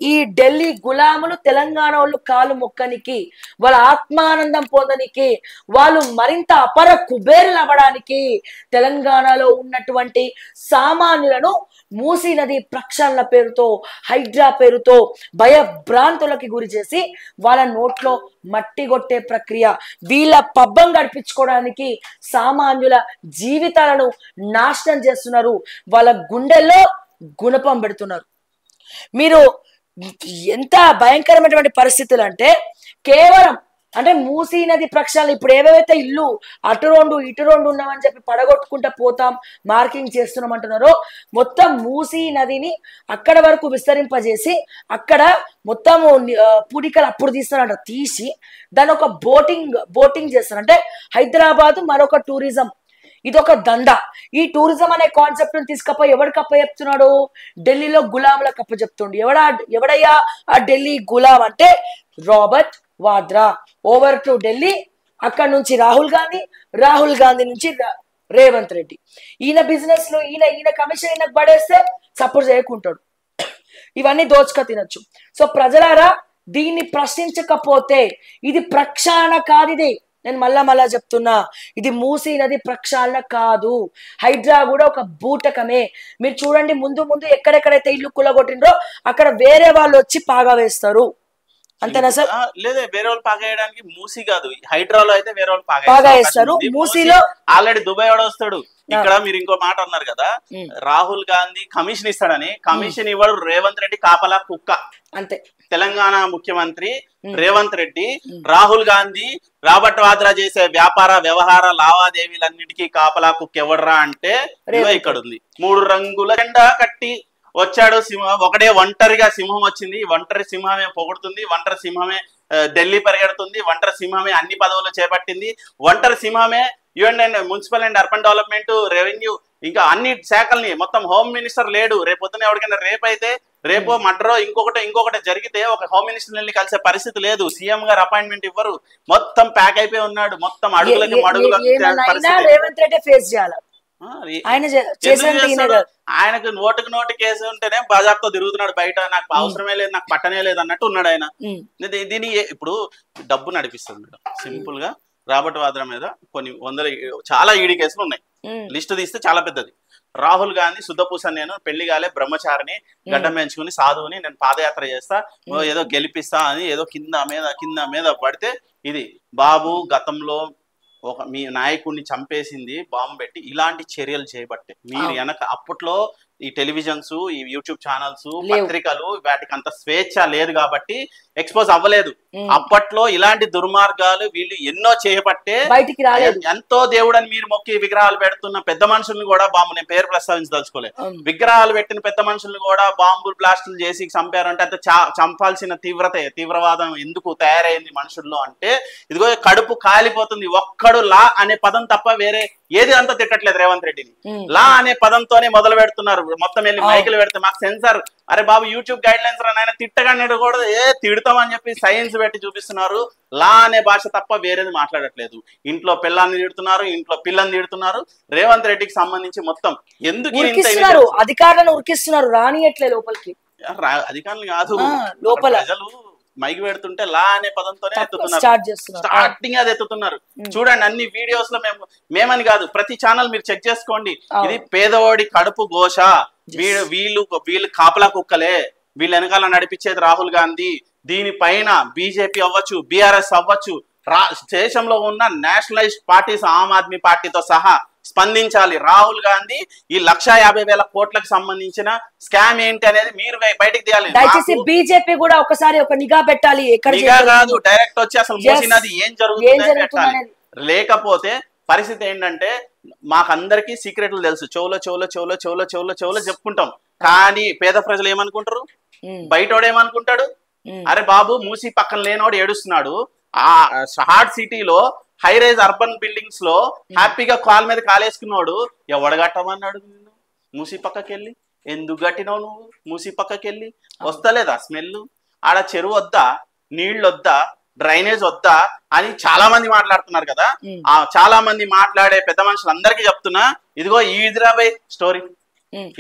ఈ ఢిల్లీ గులాములు తెలంగాణ వాళ్ళు కాలు మొక్కనికి, వాళ్ళ ఆత్మానందం పొందనికి, వాళ్ళు మరింత అపర కుబేరులు అవ్వడానికి తెలంగాణలో ఉన్నటువంటి సామాన్యులను మూసీ నది ప్రక్షాళన పేరుతో, హైడ్రా పేరుతో భయభ్రాంతులకి గురి చేసి వాళ్ళ నోట్లో మట్టి కొట్టే ప్రక్రియ, వీళ్ళ పబ్బం గడిపించుకోవడానికి సామాన్యుల జీవితాలను నాశనం చేస్తున్నారు, వాళ్ళ గుండెల్లో గుణపం పెడుతున్నారు. మీరు ఎంత భయంకరమైనటువంటి పరిస్థితులు అంటే, కేవలం అంటే మూసీ నది ప్రక్షాళన ఇప్పుడు ఏవేవైతే ఇల్లు అటు రెండు ఇటు రెండు ఉన్నామని చెప్పి పడగొట్టుకుంటూ పోతాం, మార్కింగ్ చేస్తున్నాం అంటున్నారో, మొత్తం మూసీ నదిని అక్కడ వరకు విస్తరింపజేసి అక్కడ మొత్తం పూడికలు అప్పుడు తీస్తారంట, తీసి దాని ఒక బోటింగ్ చేస్తారు. అంటే హైదరాబాద్ మరొక టూరిజం, ఇదొక దందా. ఈ టూరిజం అనే కాన్సెప్ట్ ని తీసుకపోయి ఎవరికి అప్ప చెప్తున్నాడు? ఢిల్లీలో గులాములకు అప్ప చెప్తుండు. ఎవడయ్యా ఆ ఢిల్లీ గులాం అంటే? Robert Vadra. Over to Delhi, అక్కడ నుంచి రాహుల్ గాంధీ నుంచి రేవంత్ రెడ్డి. ఈయన బిజినెస్ లో ఈయన కమిషన్ ఈయనకు పడేస్తే సపోర్ట్ చేయకుంటాడు. ఇవన్నీ దోచుక తినొచ్చు. సో ప్రజలారా, దీన్ని ప్రశ్నించకపోతే ఇది ప్రక్షాళన కాదు. ఇది నేను మళ్ళా చెప్తున్నా, ఇది మూసీ నది ప్రక్షాళన కాదు. హైడ్రా కూడా ఒక బూటకమే. మీరు చూడండి, ముందు ఎక్కడెక్కడైతే ఇల్లు కూలగొట్టిండ్రో అక్కడ వేరే వాళ్ళు వచ్చి పాగా వేస్తారు. అంతేనా సార్? లేదా వేరే వాళ్ళు పాగా వేయడానికి మూసీ కాదు, హైడ్రాలో అయితే వేరే వాళ్ళు పాగా వేస్తారు. మూసీలో ఆల్రెడీ దుబాయ్ వాడు వస్తాడు. ఇక్కడ మీరు ఇంకో మాట అన్నారు కదా, రాహుల్ గాంధీ కమిషన్ ఇస్తాడని. కమిషన్ ఇవ్వడు రేవంత్ రెడ్డి, కాపలా కుక్క అంతే. తెలంగాణ ముఖ్యమంత్రి రేవంత్ రెడ్డి, రాహుల్ గాంధీ, రాబర్ట్ వాద్రా చేసే వ్యాపార వ్యవహార లావాదేవీలన్నిటికీ కాపలా కుక్క ఎవడరా అంటే ఇక్కడ ఉంది. 3 రంగుల జెండా కట్టి వచ్చాడు సింహం. ఒకటే ఒంటరిగా సింహం వచ్చింది. ఒంటరి సింహమే పొగుడుతుంది, ఒంటరి సింహమే ఢిల్లీ పరిగెడుతుంది, ఒంటరి సింహమే అన్ని పదవులు చేపట్టింది, ఒంటరి సింహమే municipal and urban development, revenue, ఇంకా అన్ని శాఖల్ని, మొత్తం హోమ్ మినిస్టర్ లేడు. రేపొద్దున ఎవరికైనా రేపో మర్డరో ఇంకొకటి జరిగితే ఒక హోమ్ మినిస్టర్ కలిసే పరిస్థితి లేదు. సీఎం గారు అపాయింట్మెంట్ ఇవ్వరు. మొత్తం ప్యాక్ అయిపోయి ఉన్నాడు. మొత్తం అడుగులకి రేవంత్ రెడ్డి ఫేస్ చేయాలి. ఆయనకు నోటు కేసు ఉంటేనే బాజాబ్తో తిరుగుతున్నాడు బయట. నాకు అవసరమే లేదు, నాకు పట్టనే లేదు అన్నట్టు ఉన్నాడు ఆయన. దీని ఇప్పుడు డబ్బు నడిపిస్తుంది మేడం. సింపుల్ గా రాబర్ట్ వాద్రా మీద కొన్ని చాలా ఈడీ కేసులు ఉన్నాయి. లిస్టు తీస్తే చాలా పెద్దది. రాహుల్ గాంధీ శుద్ధపూస, నేను పెళ్లి కాలే బ్రహ్మచారిని, గడ్డం పెంచుకుని సాధువుని, నేను పాదయాత్ర చేస్తా, ఏదో గెలిపిస్తా అని ఏదో కింద మీద పడితే, ఇది బాబు గతంలో మీ నాయకుడిని చంపేసింది బాంబు పెట్టి, ఇలాంటి చర్యలు చేయబట్టే మీరు వెనక అప్పట్లో ఈ టెలివిజన్స్, ఈ యూట్యూబ్ ఛానల్స్, పత్రికలు వాటికి అంత స్వేచ్ఛ లేదు కాబట్టి ఎక్స్పోజ్ అవ్వలేదు. అప్పట్లో ఇలాంటి దుర్మార్గాలు వీళ్ళు ఎన్నో చేయబట్టే బయటికి రాలేదు. ఎంతో దేవుడని మీరు మొక్కి విగ్రహాలు పెడుతున్న పెద్ద మనుషుల్ని కూడా బాంబు, నేను పేరు ప్రస్తావించదలుచుకోలేదు, విగ్రహాలు పెట్టిన పెద్ద మనుషుల్ని కూడా బాంబులు బ్లాస్టులు చేసి చంపారంటే అంత చంపాల్సిన తీవ్రవాదం ఎందుకు తయారైంది మనుషుల్లో అంటే, ఇదిగో కడుపు కాలిపోతుంది. ఒక్కడు లా అనే పదం తప్ప వేరే ఏది అంతా తిట్టట్లేదు రేవంత్ రెడ్డిని. లా అనే పదంతోనే మొదలు పెడుతున్నారు. మొత్తం వెళ్ళి మైకులు పెడితే మాకు సెన్సార్, అరే బాబు యూట్యూబ్ గైడ్ లైన్స్ ఆయన తిట్టగానే కూడా తిడతామని చెప్పి సైన్స్ పెట్టి చూపిస్తున్నారు. లా అనే భాష తప్ప వేరేది మాట్లాడట్లేదు. ఇంట్లో పిల్లాన్ని తిడుతున్నారు, ఇంట్లో పిల్లని తిడుతున్నారు. రేవంత్ రెడ్డికి సంబంధించి మొత్తం ఎందుకు అధికారులను ఉరికిస్తున్నారు, రానియట్లే లోపలికి. అధికారులు కాదు, లోపల ప్రజలు మైకి పెడుతుంటే లా అనే పదంతోనే ఎత్తుతున్నారు, స్టార్టింగ్ అది ఎత్తుతున్నారు. చూడండి అన్ని వీడియోస్ లో మేమని కాదు, ప్రతి ఛానల్ మీరు చెక్ చేసుకోండి. ఇది పేదవాడి కడుపు ఘోష, వీళ్ళు కాపలా కుక్కలే, వీళ్ళ వెనకాల నడిపించేది రాహుల్ గాంధీ. దీనిపైన బీజేపీ అవ్వచ్చు, బీఆర్ఎస్ అవ్వచ్చు, దేశంలో ఉన్న నేషనలిస్ట్ పార్టీస్, ఆమ్ ఆద్మీ పార్టీతో సహా స్పందించాలి. రాహుల్ గాంధీ ఈ 1,50,000 కోట్లకు సంబంధించిన స్కామ్ ఏంటి అనేది మీరు బయటకు తీయాలి. దయచేసి బీజేపీ కూడా ఒకసారి ఒక నిఘా పెట్టాలి. నిఘా కాదు, డైరెక్ట్ వచ్చి అసలు మూసినది ఏం జరుగుతుంది పెట్టాలి. లేకపోతే పరిస్థితి ఏంటంటే మాకందరికి సీక్రెట్లు తెలుసు, చెవులో చెప్పుకుంటాం. కానీ పేద ప్రజలు ఏమనుకుంటారు, బయటోడు ఏమనుకుంటాడు, అరే బాబు మూసి పక్కన లేనోడు ఏడుస్తున్నాడు. ఆ హార్ట్ సిటీలో హై రైజ్ అర్బన్ బిల్డింగ్స్ లో హ్యాపీగా కాల్ మీద కాలేసుకున్నాడు. ఎవడు కట్టమన్నాడు నిన్ను మూసి పక్కకెళ్ళి? ఎందుకు కట్టినావు నువ్వు మూసి పక్కకెళ్ళి? వస్తలేదా స్మెల్? ఆడ చెరువు వద్దా, నీళ్ళు వద్దా, డ్రైనేజ్ వద్దా అని చాలా మంది మాట్లాడుతున్నారు కదా. ఆ చాలా మంది మాట్లాడే పెద్ద మనుషులందరికీ చెప్తున్నా, ఇదిగో ఈ హైదరాబాద్ స్టోరీ,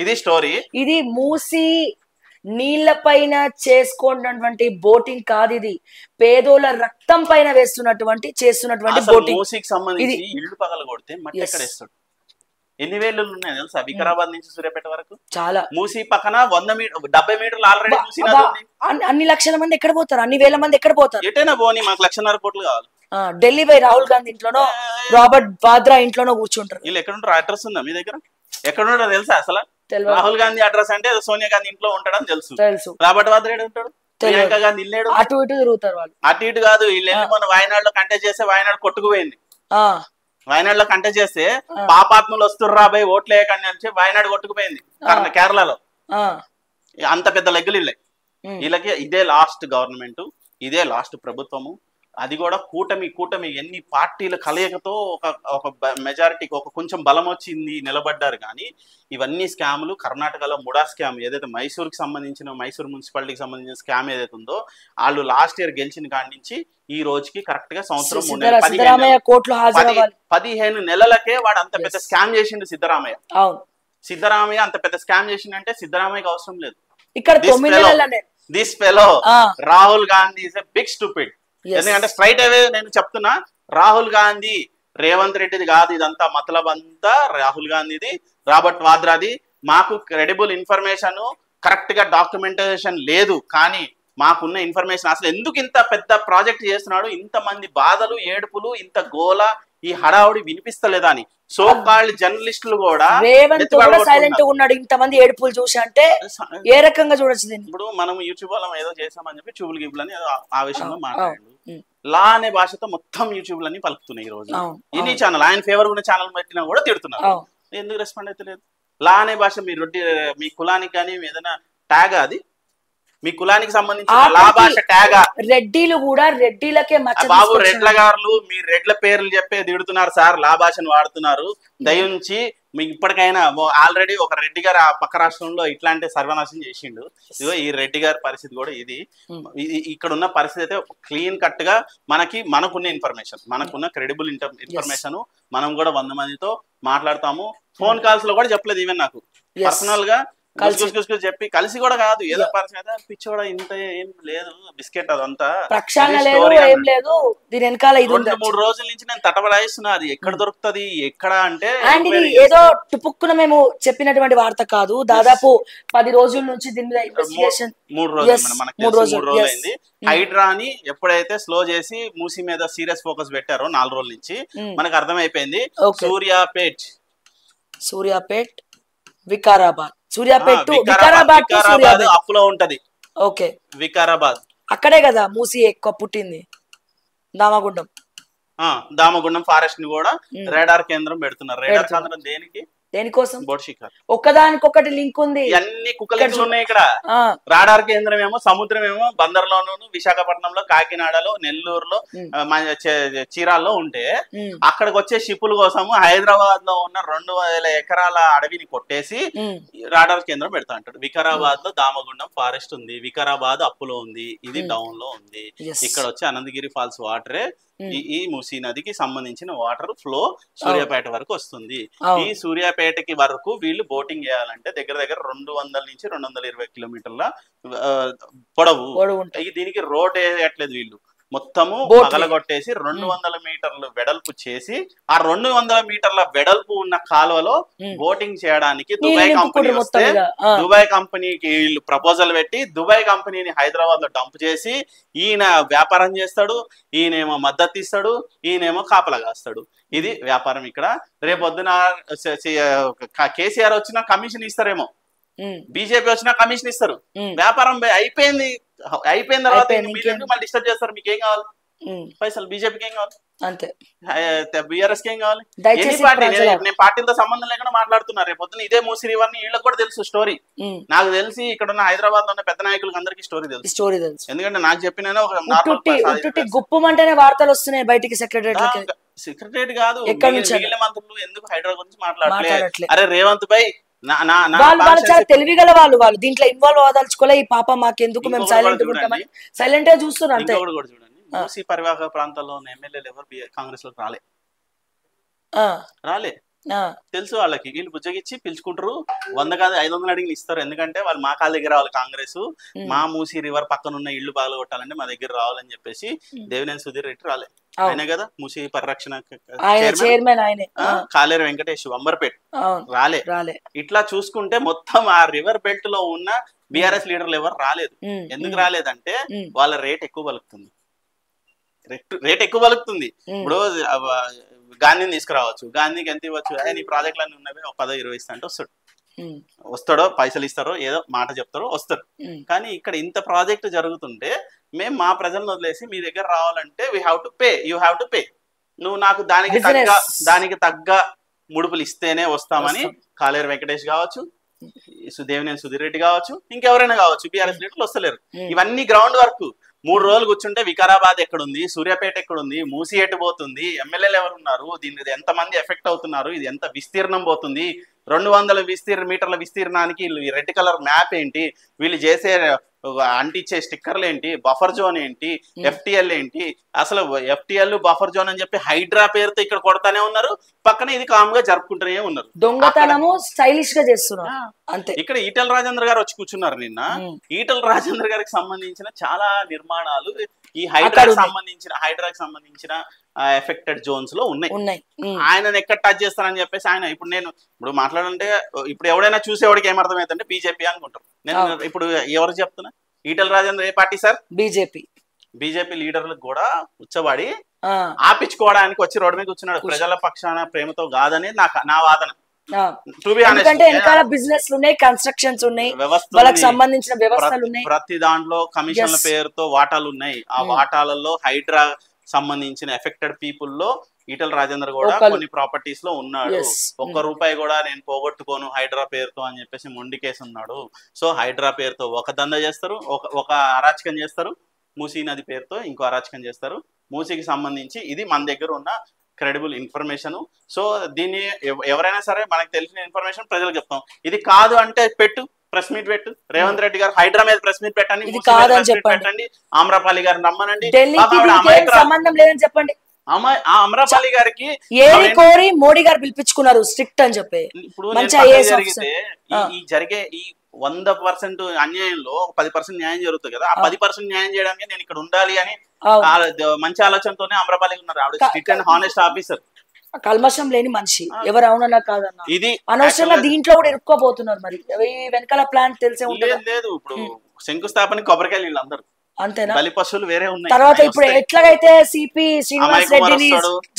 ఇది స్టోరీ. ఇది మూసి నీళ్ల పైన చేసుకున్నటువంటి బోటింగ్ కాదు, ఇది పేదోళ్ళ రక్తం పైన చేస్తున్నటువంటి బోటింగ్. మూసీకి సంబంధించి ఇల్లు పగల కొడితే మట్టి ఎక్కడ వేస్తాడు? ఎన్ని వేలు ఉన్నాయి తెలుసా వికారాబాద్ నుంచి సూర్యాపేట వరకు? చాలా. మూసీ పక్కన 70 మీటర్లు ఆల్రెడీ అన్ని లక్షల మంది ఎక్కడ పోతారు, అన్ని వేల మంది ఎక్కడ పోతారు? ఎటైనా పోనీ, మాకు 1,50,000 కోట్లు కావాలి. ఢిల్లీ పోయి రాహుల్ గాంధీ ఇంట్లోనో, రాబర్ట్ వాద్రా ఇంట్లోనో కూర్చుంటారు. వీళ్ళు ఎక్కడ ఉంటారు? అడ్రస్ ఉందా మీ దగ్గర? ఎక్కడ ఉంటారో తెలుసా అసలు? రాహుల్ గాంధీ అడ్రస్ అంటే సోనియా గాంధీ ఇంట్లో ఉంటాడని తెలుసు. రాబర్ట్ వాద్రా ఉంటాడు, ప్రియాంక గాంధీ ఇల్లేడు. అటు ఇటు తిరుగుతారు వాళ్ళు. అటు ఇటు కాదు, వీళ్ళు మొన్న వాయనాడులో కంటెస్ట్ చేస్తే వాయనాడు కొట్టుకుపోయింది. వాయనాడులో కంటెస్ట్ చేస్తే పాపాత్ములు వస్తుర్రా బాయ్ ఓట్లు వేయకండి అని వాయనాడు కొట్టుకుపోయింది కేరళలో. అంత పెద్ద లెగ్గులు ఇళ్ళే. వీళ్ళకి ఇదే లాస్ట్ గవర్నమెంట్, ఇదే లాస్ట్ ప్రభుత్వము. అది కూడా కూటమి ఎన్ని పార్టీల కలయికతో ఒక మెజారిటీకి ఒక కొంచెం బలం వచ్చింది, నిలబడ్డారు. కానీ ఇవన్నీ స్కాములు. కర్ణాటకలో ముడా స్కామ్ ఏదైతే మైసూర్కి సంబంధించిన, మైసూర్ మున్సిపాలిటీకి సంబంధించిన స్కామ్ ఏదైతే ఉందో, వాళ్ళు లాస్ట్ ఇయర్ గెలిచిన కాడి నుంచి ఈ రోజుకి కరెక్ట్ గా సంవత్సరం 15 నెలలకే వాడు అంత పెద్ద స్కామ్ చేసిండు సిద్ధరామయ్య. అంత పెద్ద స్కామ్ చేసిండంటే సిద్ధరామయ్యకి అవసరం లేదు. This fellow Rahul Gandhi is a big stupid. ఎందుకంటే స్ట్రైట్ అవే నేను చెప్తున్నా, రాహుల్ గాంధీ రేవంత్ రెడ్డిది కాదు ఇదంతా, మతలబ్ అంతా రాహుల్ గాంధీది, రాబర్ట్ వాద్రాది. మాకు క్రెడిబుల్ ఇన్ఫర్మేషన్, కరెక్ట్ గా డాక్యుమెంటేషన్ లేదు. కానీ మాకున్న ఇన్ఫర్మేషన్ అసలు ఎందుకు ఇంత పెద్ద ప్రాజెక్ట్ చేస్తున్నాడు, ఇంతమంది బాధలు, ఏడుపులు, ఇంత గోల, ఈ హడావుడి వినిపిస్తలేదా అని సో కాల్డ్ జర్నలిస్టులు కూడా సైలెంట్ ఉన్నాడు. ఇంతమంది ఏడుపులు చూసి అంటే ఏ రకంగా చూడొచ్చు? ఇప్పుడు మనం యూట్యూబ్ లో ఏదో చేసామని చెప్పి చూపులు గిపులు అని ఆవేశంగా మాట్లాడాడు. లా అనే భాషతో మొత్తం యూట్యూబ్ లని పలుకుతున్నాయి ఈ రోజు. ఎన్ని ఛానల్ ఆయన ఫేవర్ ఉన్న ఛానల్ పెట్టినా కూడా తిడుతున్నారు. ఎందుకు రెస్పాండ్ అయితే లేదు? లా అనే భాష మీ కులానికి కానీ ఏదైనా ట్యాగ్, అది మీ కులానికి సంబంధించిన లా భాష ట్యాగ్. రెడ్డిలు కూడా రెడ్డిలకే బాబు, రెడ్ల గారులు మీ రెడ్ల పేర్లు చెప్పే తిడుతున్నారు సార్, లా భాషను వాడుతున్నారు. దయించి మీకు ఇప్పటికైనా, ఆల్రెడీ ఒక రెడ్డి గారు ఆ పక్క రాష్ట్రంలో ఇట్లాంటి సర్వనాశనం చేసిండు. ఇదిగో ఈ రెడ్డి గారి పరిస్థితి కూడా ఇది. ఇక్కడ ఉన్న పరిస్థితి అయితే క్లీన్ కట్ గా మనకున్న ఇన్ఫర్మేషన్, మనకున్న క్రెడిబుల్ ఇన్ఫర్మేషన్ మనం కూడా 100 మందితో మాట్లాడతాము. ఫోన్ కాల్స్ లో కూడా చెప్పలేదు ఈవెన్ నాకు పర్సనల్ గా చెప్పి కలిసి కూడా కాదు, ఏదో పిచ్చి కూడా ఇంత ఏం లేదు, బిస్కెట్ అదంతా 2-3 రోజుల నుంచి నేను తటబడాయిస్తున్నా. అది ఎక్కడ దొరుకుతుంది ఎక్కడ అంటే, ఏదో టుపుక్కున మేము చెప్పినటువంటి వార్త కాదు. దాదాపు 10 రోజుల నుంచి దీని మీద ఇన్వెస్టిగేషన్, 3 రోజులు మనకి 3 రోజులు అయింది. హైడ్రాని ఎప్పుడైతే స్లో చేసి మూసి మీద సీరియస్ ఫోకస్ పెట్టారో 4 రోజుల నుంచి మనకు అర్థమైపోయింది. సూర్యాపేట్, వికారాబాద్ సూర్యాపేట వికారాబాద్ అప్పులో ఉంటది. ఓకే, వికారాబాద్ అక్కడే కదా మూసి ఎక్కువ పుట్టింది. దామగుండం ఫారెస్ట్ ని కూడా రేడార్ కేంద్రం పెడుతున్నారు. రేడార్ కేంద్రం దేనికోసం? బోట్ షికార్. ఒక్కదానికొకటి లింక్ ఉంది. అన్ని కుక్కలు ఉన్నాయి ఇక్కడ. రాడార్ కేంద్రం ఏమో సముద్రం ఏమో బందర్లోను, విశాఖపట్నంలో, కాకినాడలో, నెల్లూరులో, చీరాల్లో ఉంటే అక్కడికి వచ్చే షిప్పుల కోసము హైదరాబాద్ లో ఉన్న 2,000 ఎకరాల అడవిని కొట్టేసి రాడార్ కేంద్రం పెడతా అంటాడు. వికారాబాద్ లో దామగుండం ఫారెస్ట్ ఉంది, వికారాబాద్ అప్పులో ఉంది, ఇది డౌన్ లో ఉంది. ఇక్కడ వచ్చి అనంతగిరి ఫాల్స్ వాటరే ఈ మూసీ నదికి సంబంధించిన వాటర్ ఫ్లో సూర్యాపేట వరకు వస్తుంది. ఈ సూర్యాపేటకి వరకు వీళ్ళు బోటింగ్ చేయాలంటే దగ్గర దగ్గర 200 నుంచి 220 కిలోమీటర్ల పొడవు. దీనికి రోడ్ వేయట్లేదు వీళ్ళు, మొత్తము పగలగొట్టేసి 200 మీటర్లు వెడల్పు చేసి ఆ 200 మీటర్ల వెడల్పు ఉన్న కాలువలో బోటింగ్ చేయడానికి దుబాయ్ కంపెనీ వస్తే దుబాయ్ కంపెనీకి వీళ్ళు ప్రపోజల్ పెట్టి దుబాయ్ కంపెనీని హైదరాబాద్ లో డంప్ చేసి ఈయన వ్యాపారం చేస్తాడు, ఈయనేమో మద్దతు ఇస్తాడు, ఈయనేమో కాపలా కాస్తాడు. ఇది వ్యాపారం ఇక్కడ. రేపొద్దున కేసీఆర్ వచ్చినా కమిషన్ ఇస్తారేమో, బీజేపీ వచ్చినా కమిషన్ ఇస్తారు. వ్యాపారం అయిపోయిన తర్వాత మళ్ళీ డిస్టర్బ్ చేస్తారు. మీకు ఏం కావాలి? పైసలు. బీజేపీకి ఏం కావాలి? అంతే. బీఆర్ఎస్ కి ఏం కావాలి? ఎన్ని పార్టీ, నేను పార్టీలతో సంబంధం లేకుండా మాట్లాడుతున్నా. రేపు పొద్దున ఇదే మూసీ రివర్ ని వీళ్ళకి కూడా తెలుసు స్టోరీ. నాకు తెలిసి ఇక్కడ ఉన్న హైదరాబాద్ లో ఉన్న పెద్ద నాయకులకు అందరికి స్టోరీ తెలుసు. ఎందుకంటే నాకు చెప్పిన గుప్పమంటేనే వార్తలు వస్తున్నాయి బయటికి. సెక్రటరేట్ కాదు, మిగిలిన మంత్రులు ఎందుకు హైదరాబాద్ గురించి మాట్లాడలేదు? అరే రేవంత్ భాయ్ వాళ్ళు చాలా తెలివిగల వాళ్ళు, దీంట్లో ఇన్వాల్వ్ అవ్వదలుచుకోలే. ఈ పాప మాకెందుకు, మేము సైలెంట్ ఉంటామని సైలెంట్ గా చూస్తున్నారు అంతే. చూడండి, మూసీ పరివాహక ప్రాంతాల్లో ఉన్న ఎమ్మెల్యేలు ఎవరు కాంగ్రెస్ లో రాలే. తెలుసు వాళ్ళకి. వీళ్ళు బుజ్జగిచ్చి పిలుచుకుంటారు. 100 కాదు 500 అడిగి ఇస్తారు. ఎందుకంటే వాళ్ళు మా కాళ్ళ దగ్గర రావాలి. కాంగ్రెస్ మా మూసీ రివర్ పక్కన ఉన్న ఇళ్లు బాగా కొట్టాలంటే మా దగ్గర రావాలని చెప్పేసి దేవినేని సుధీర్ రెడ్డి రాలే. ఆయనే కదా మూసీ పరిరక్షణ చైర్మన్, ఆయనే. కాలేరు వెంకటేష్ అంబర్పేట్ రాలే. ఇట్లా చూసుకుంటే మొత్తం ఆ రివర్ బెల్ట్ లో ఉన్న బీఆర్ఎస్ లీడర్లు ఎవరు రాలేదు. ఎందుకు రాలేదంటే వాళ్ళ రేట్ ఎక్కువ పలుకుతుంది. ఇప్పుడు గాంధీని తీసుకురావచ్చు, గాంధీకి ఎంత ఇవ్వచ్చు? నీ ప్రాజెక్టులు అన్ని ఉన్నవి, 10-20 ఇస్తా అంటే వస్తాడో పైసలు ఇస్తారో ఏదో మాట చెప్తారో వస్తారు. కానీ ఇక్కడ ఇంత ప్రాజెక్ట్ జరుగుతుంటే మేము మా ప్రజలను వదిలేసి మీ దగ్గర రావాలంటే యూ హ్యావ్ టు పే. నువ్వు నాకు దానికి తగ్గ ముడుపులు ఇస్తేనే వస్తామని కాలేరు వెంకటేష్ కావచ్చు, దేవినేని సుధీర్ రెడ్డి కావచ్చు, ఇంకెవరైనా కావచ్చు, బీఆర్ఎస్ లీడర్లు వస్తలేరు. ఇవన్నీ గ్రౌండ్ వర్క్. 3 రోజులు కూర్చుంటే వికారాబాద్ ఎక్కడుంది, సూర్యాపేట ఎక్కడుంది, మూసీ ఎటు పోతుంది, ఎమ్మెల్యేలు ఎవరు ఉన్నారు, దీని మీద ఎంత మంది ఎఫెక్ట్ అవుతున్నారు, ఇది ఎంత విస్తీర్ణం పోతుంది, 200 మీటర్ల విస్తీర్ణానికి రెడ్ కలర్ మ్యాప్ ఏంటి, వీళ్ళు చేసే అంటించే స్టిక్కర్లు ఏంటి, బఫర్ జోన్ ఏంటి, FTL ఏంటి, అసలు FTL బఫర్ జోన్ అని చెప్పి హైడ్రా పేరుతో ఇక్కడ కొడతానే ఉన్నారు. పక్కన ఇది కామ్ గా జరుపుకుంటూనే ఉన్నారు. దొంగతనము స్టైలిష్ గా చేస్తున్నారు అంతే. ఇక్కడ ఈటెల రాజేంద్ర గారు వచ్చి కూర్చున్నారు నిన్న. ఈటెల రాజేంద్ర గారికి సంబంధించిన చాలా నిర్మాణాలు ఈ హైడ్రాకి సంబంధించిన ఎఫెక్టెడ్ జోన్స్ లో ఉన్నాయి. ఆయన ఎక్కడ టచ్ చేస్తారని చెప్పేసి ఆయన ఇప్పుడు మాట్లాడంటే ఇప్పుడు ఎవడైనా చూసేవాడికి ఏమర్థమైందంటే బీజేపీ అనుకుంటారు. నేను ఇప్పుడు ఎవరు చెప్తున్నా, ఈటెల రాజేంద్ర ఏ పార్టీ సార్? బీజేపీ లీడర్లకు కూడా ఉచ్చబడి ఆపించుకోవడానికి వచ్చి రోడ్డు మీద కూర్చున్నాడు. ప్రజల పక్షాన ప్రేమతో కాదని నా వాదన. బిజినెస్ ఉన్నాయి, కన్స్ట్రక్షన్స్ ఉన్నాయి, వాళ్ళకి సంబంధించిన వ్యవస్థలు ఉన్నాయి. ప్రతి దాంట్లో కమిషన్ల పేరుతో వాటాలు ఉన్నాయి. ఆ వాటాలలో హైడ్రా సంబంధించిన ఎఫెక్టెడ్ పీపుల్ లో ఈటెల రాజేందర్ కూడా కొన్ని ప్రాపర్టీస్ లో ఉన్నాడు. ₹1 కూడా నేను పోగొట్టుకోను హైడ్రా పేరుతో అని చెప్పేసి మొండి కేసు ఉన్నాడు. సో హైడ్రా పేరుతో ఒక దందా చేస్తారు, ఒక అరాచకం చేస్తారు. మూసీ నది పేరుతో ఇంకో అరాచకం చేస్తారు. మూసీకి సంబంధించి ఇది మన దగ్గర ఉన్న క్రెడిబుల్ ఇన్ఫర్మేషన్. సో దీన్ని ఎవరైనా సరే మనకు తెలిసిన ఇన్ఫర్మేషన్ ప్రజలకు చెప్తాం. ఇది కాదు అంటే ప్రెస్ మీట్ పెట్టు. రేవంత్ రెడ్డి గారు హైడ్రా మీద ప్రెస్ మీట్ పెట్టండి, ఆమ్రపాలి గారిని రమ్మనండి. చెప్పండి అమరాపల్లి గారికి కోరి మోడీ గారు పిలిపించుకున్నారు స్ట్రిక్ట్ అని చెప్పి. ఇప్పుడు జరిగే ఈ 100% అన్యాయంలో 10% న్యాయం జరుగుతుంది కదా. ఆ 10% న్యాయం చేయడానికి నేను ఇక్కడ ఉండాలి అని మంచి ఆలోచనతోనే అమరాపల్లి ఉన్నారు. ఆవిడ స్ట్రిక్ట్ అండ్ హానెస్ట్ ఆఫీసర్, కల్మషం లేని మనిషి. ఎవరు అవునన్నా కాదన్నా ఇది అనవసరంగా దీంట్లో కూడా ఇరుక్కోబోతున్నారు. మరి వెనకాల ప్లాన్ తెలిసే ఉంటుంది. లేదు ఇప్పుడు శంకుస్థాపన కొబ్బరికాయలు వీళ్ళందరూ అంతేనా? బలి పశువులు వేరే ఉన్నాయి. తర్వాత ఇప్పుడు ఎట్లాగైతే సిపి శ్రీనివాస్ రెడ్డిని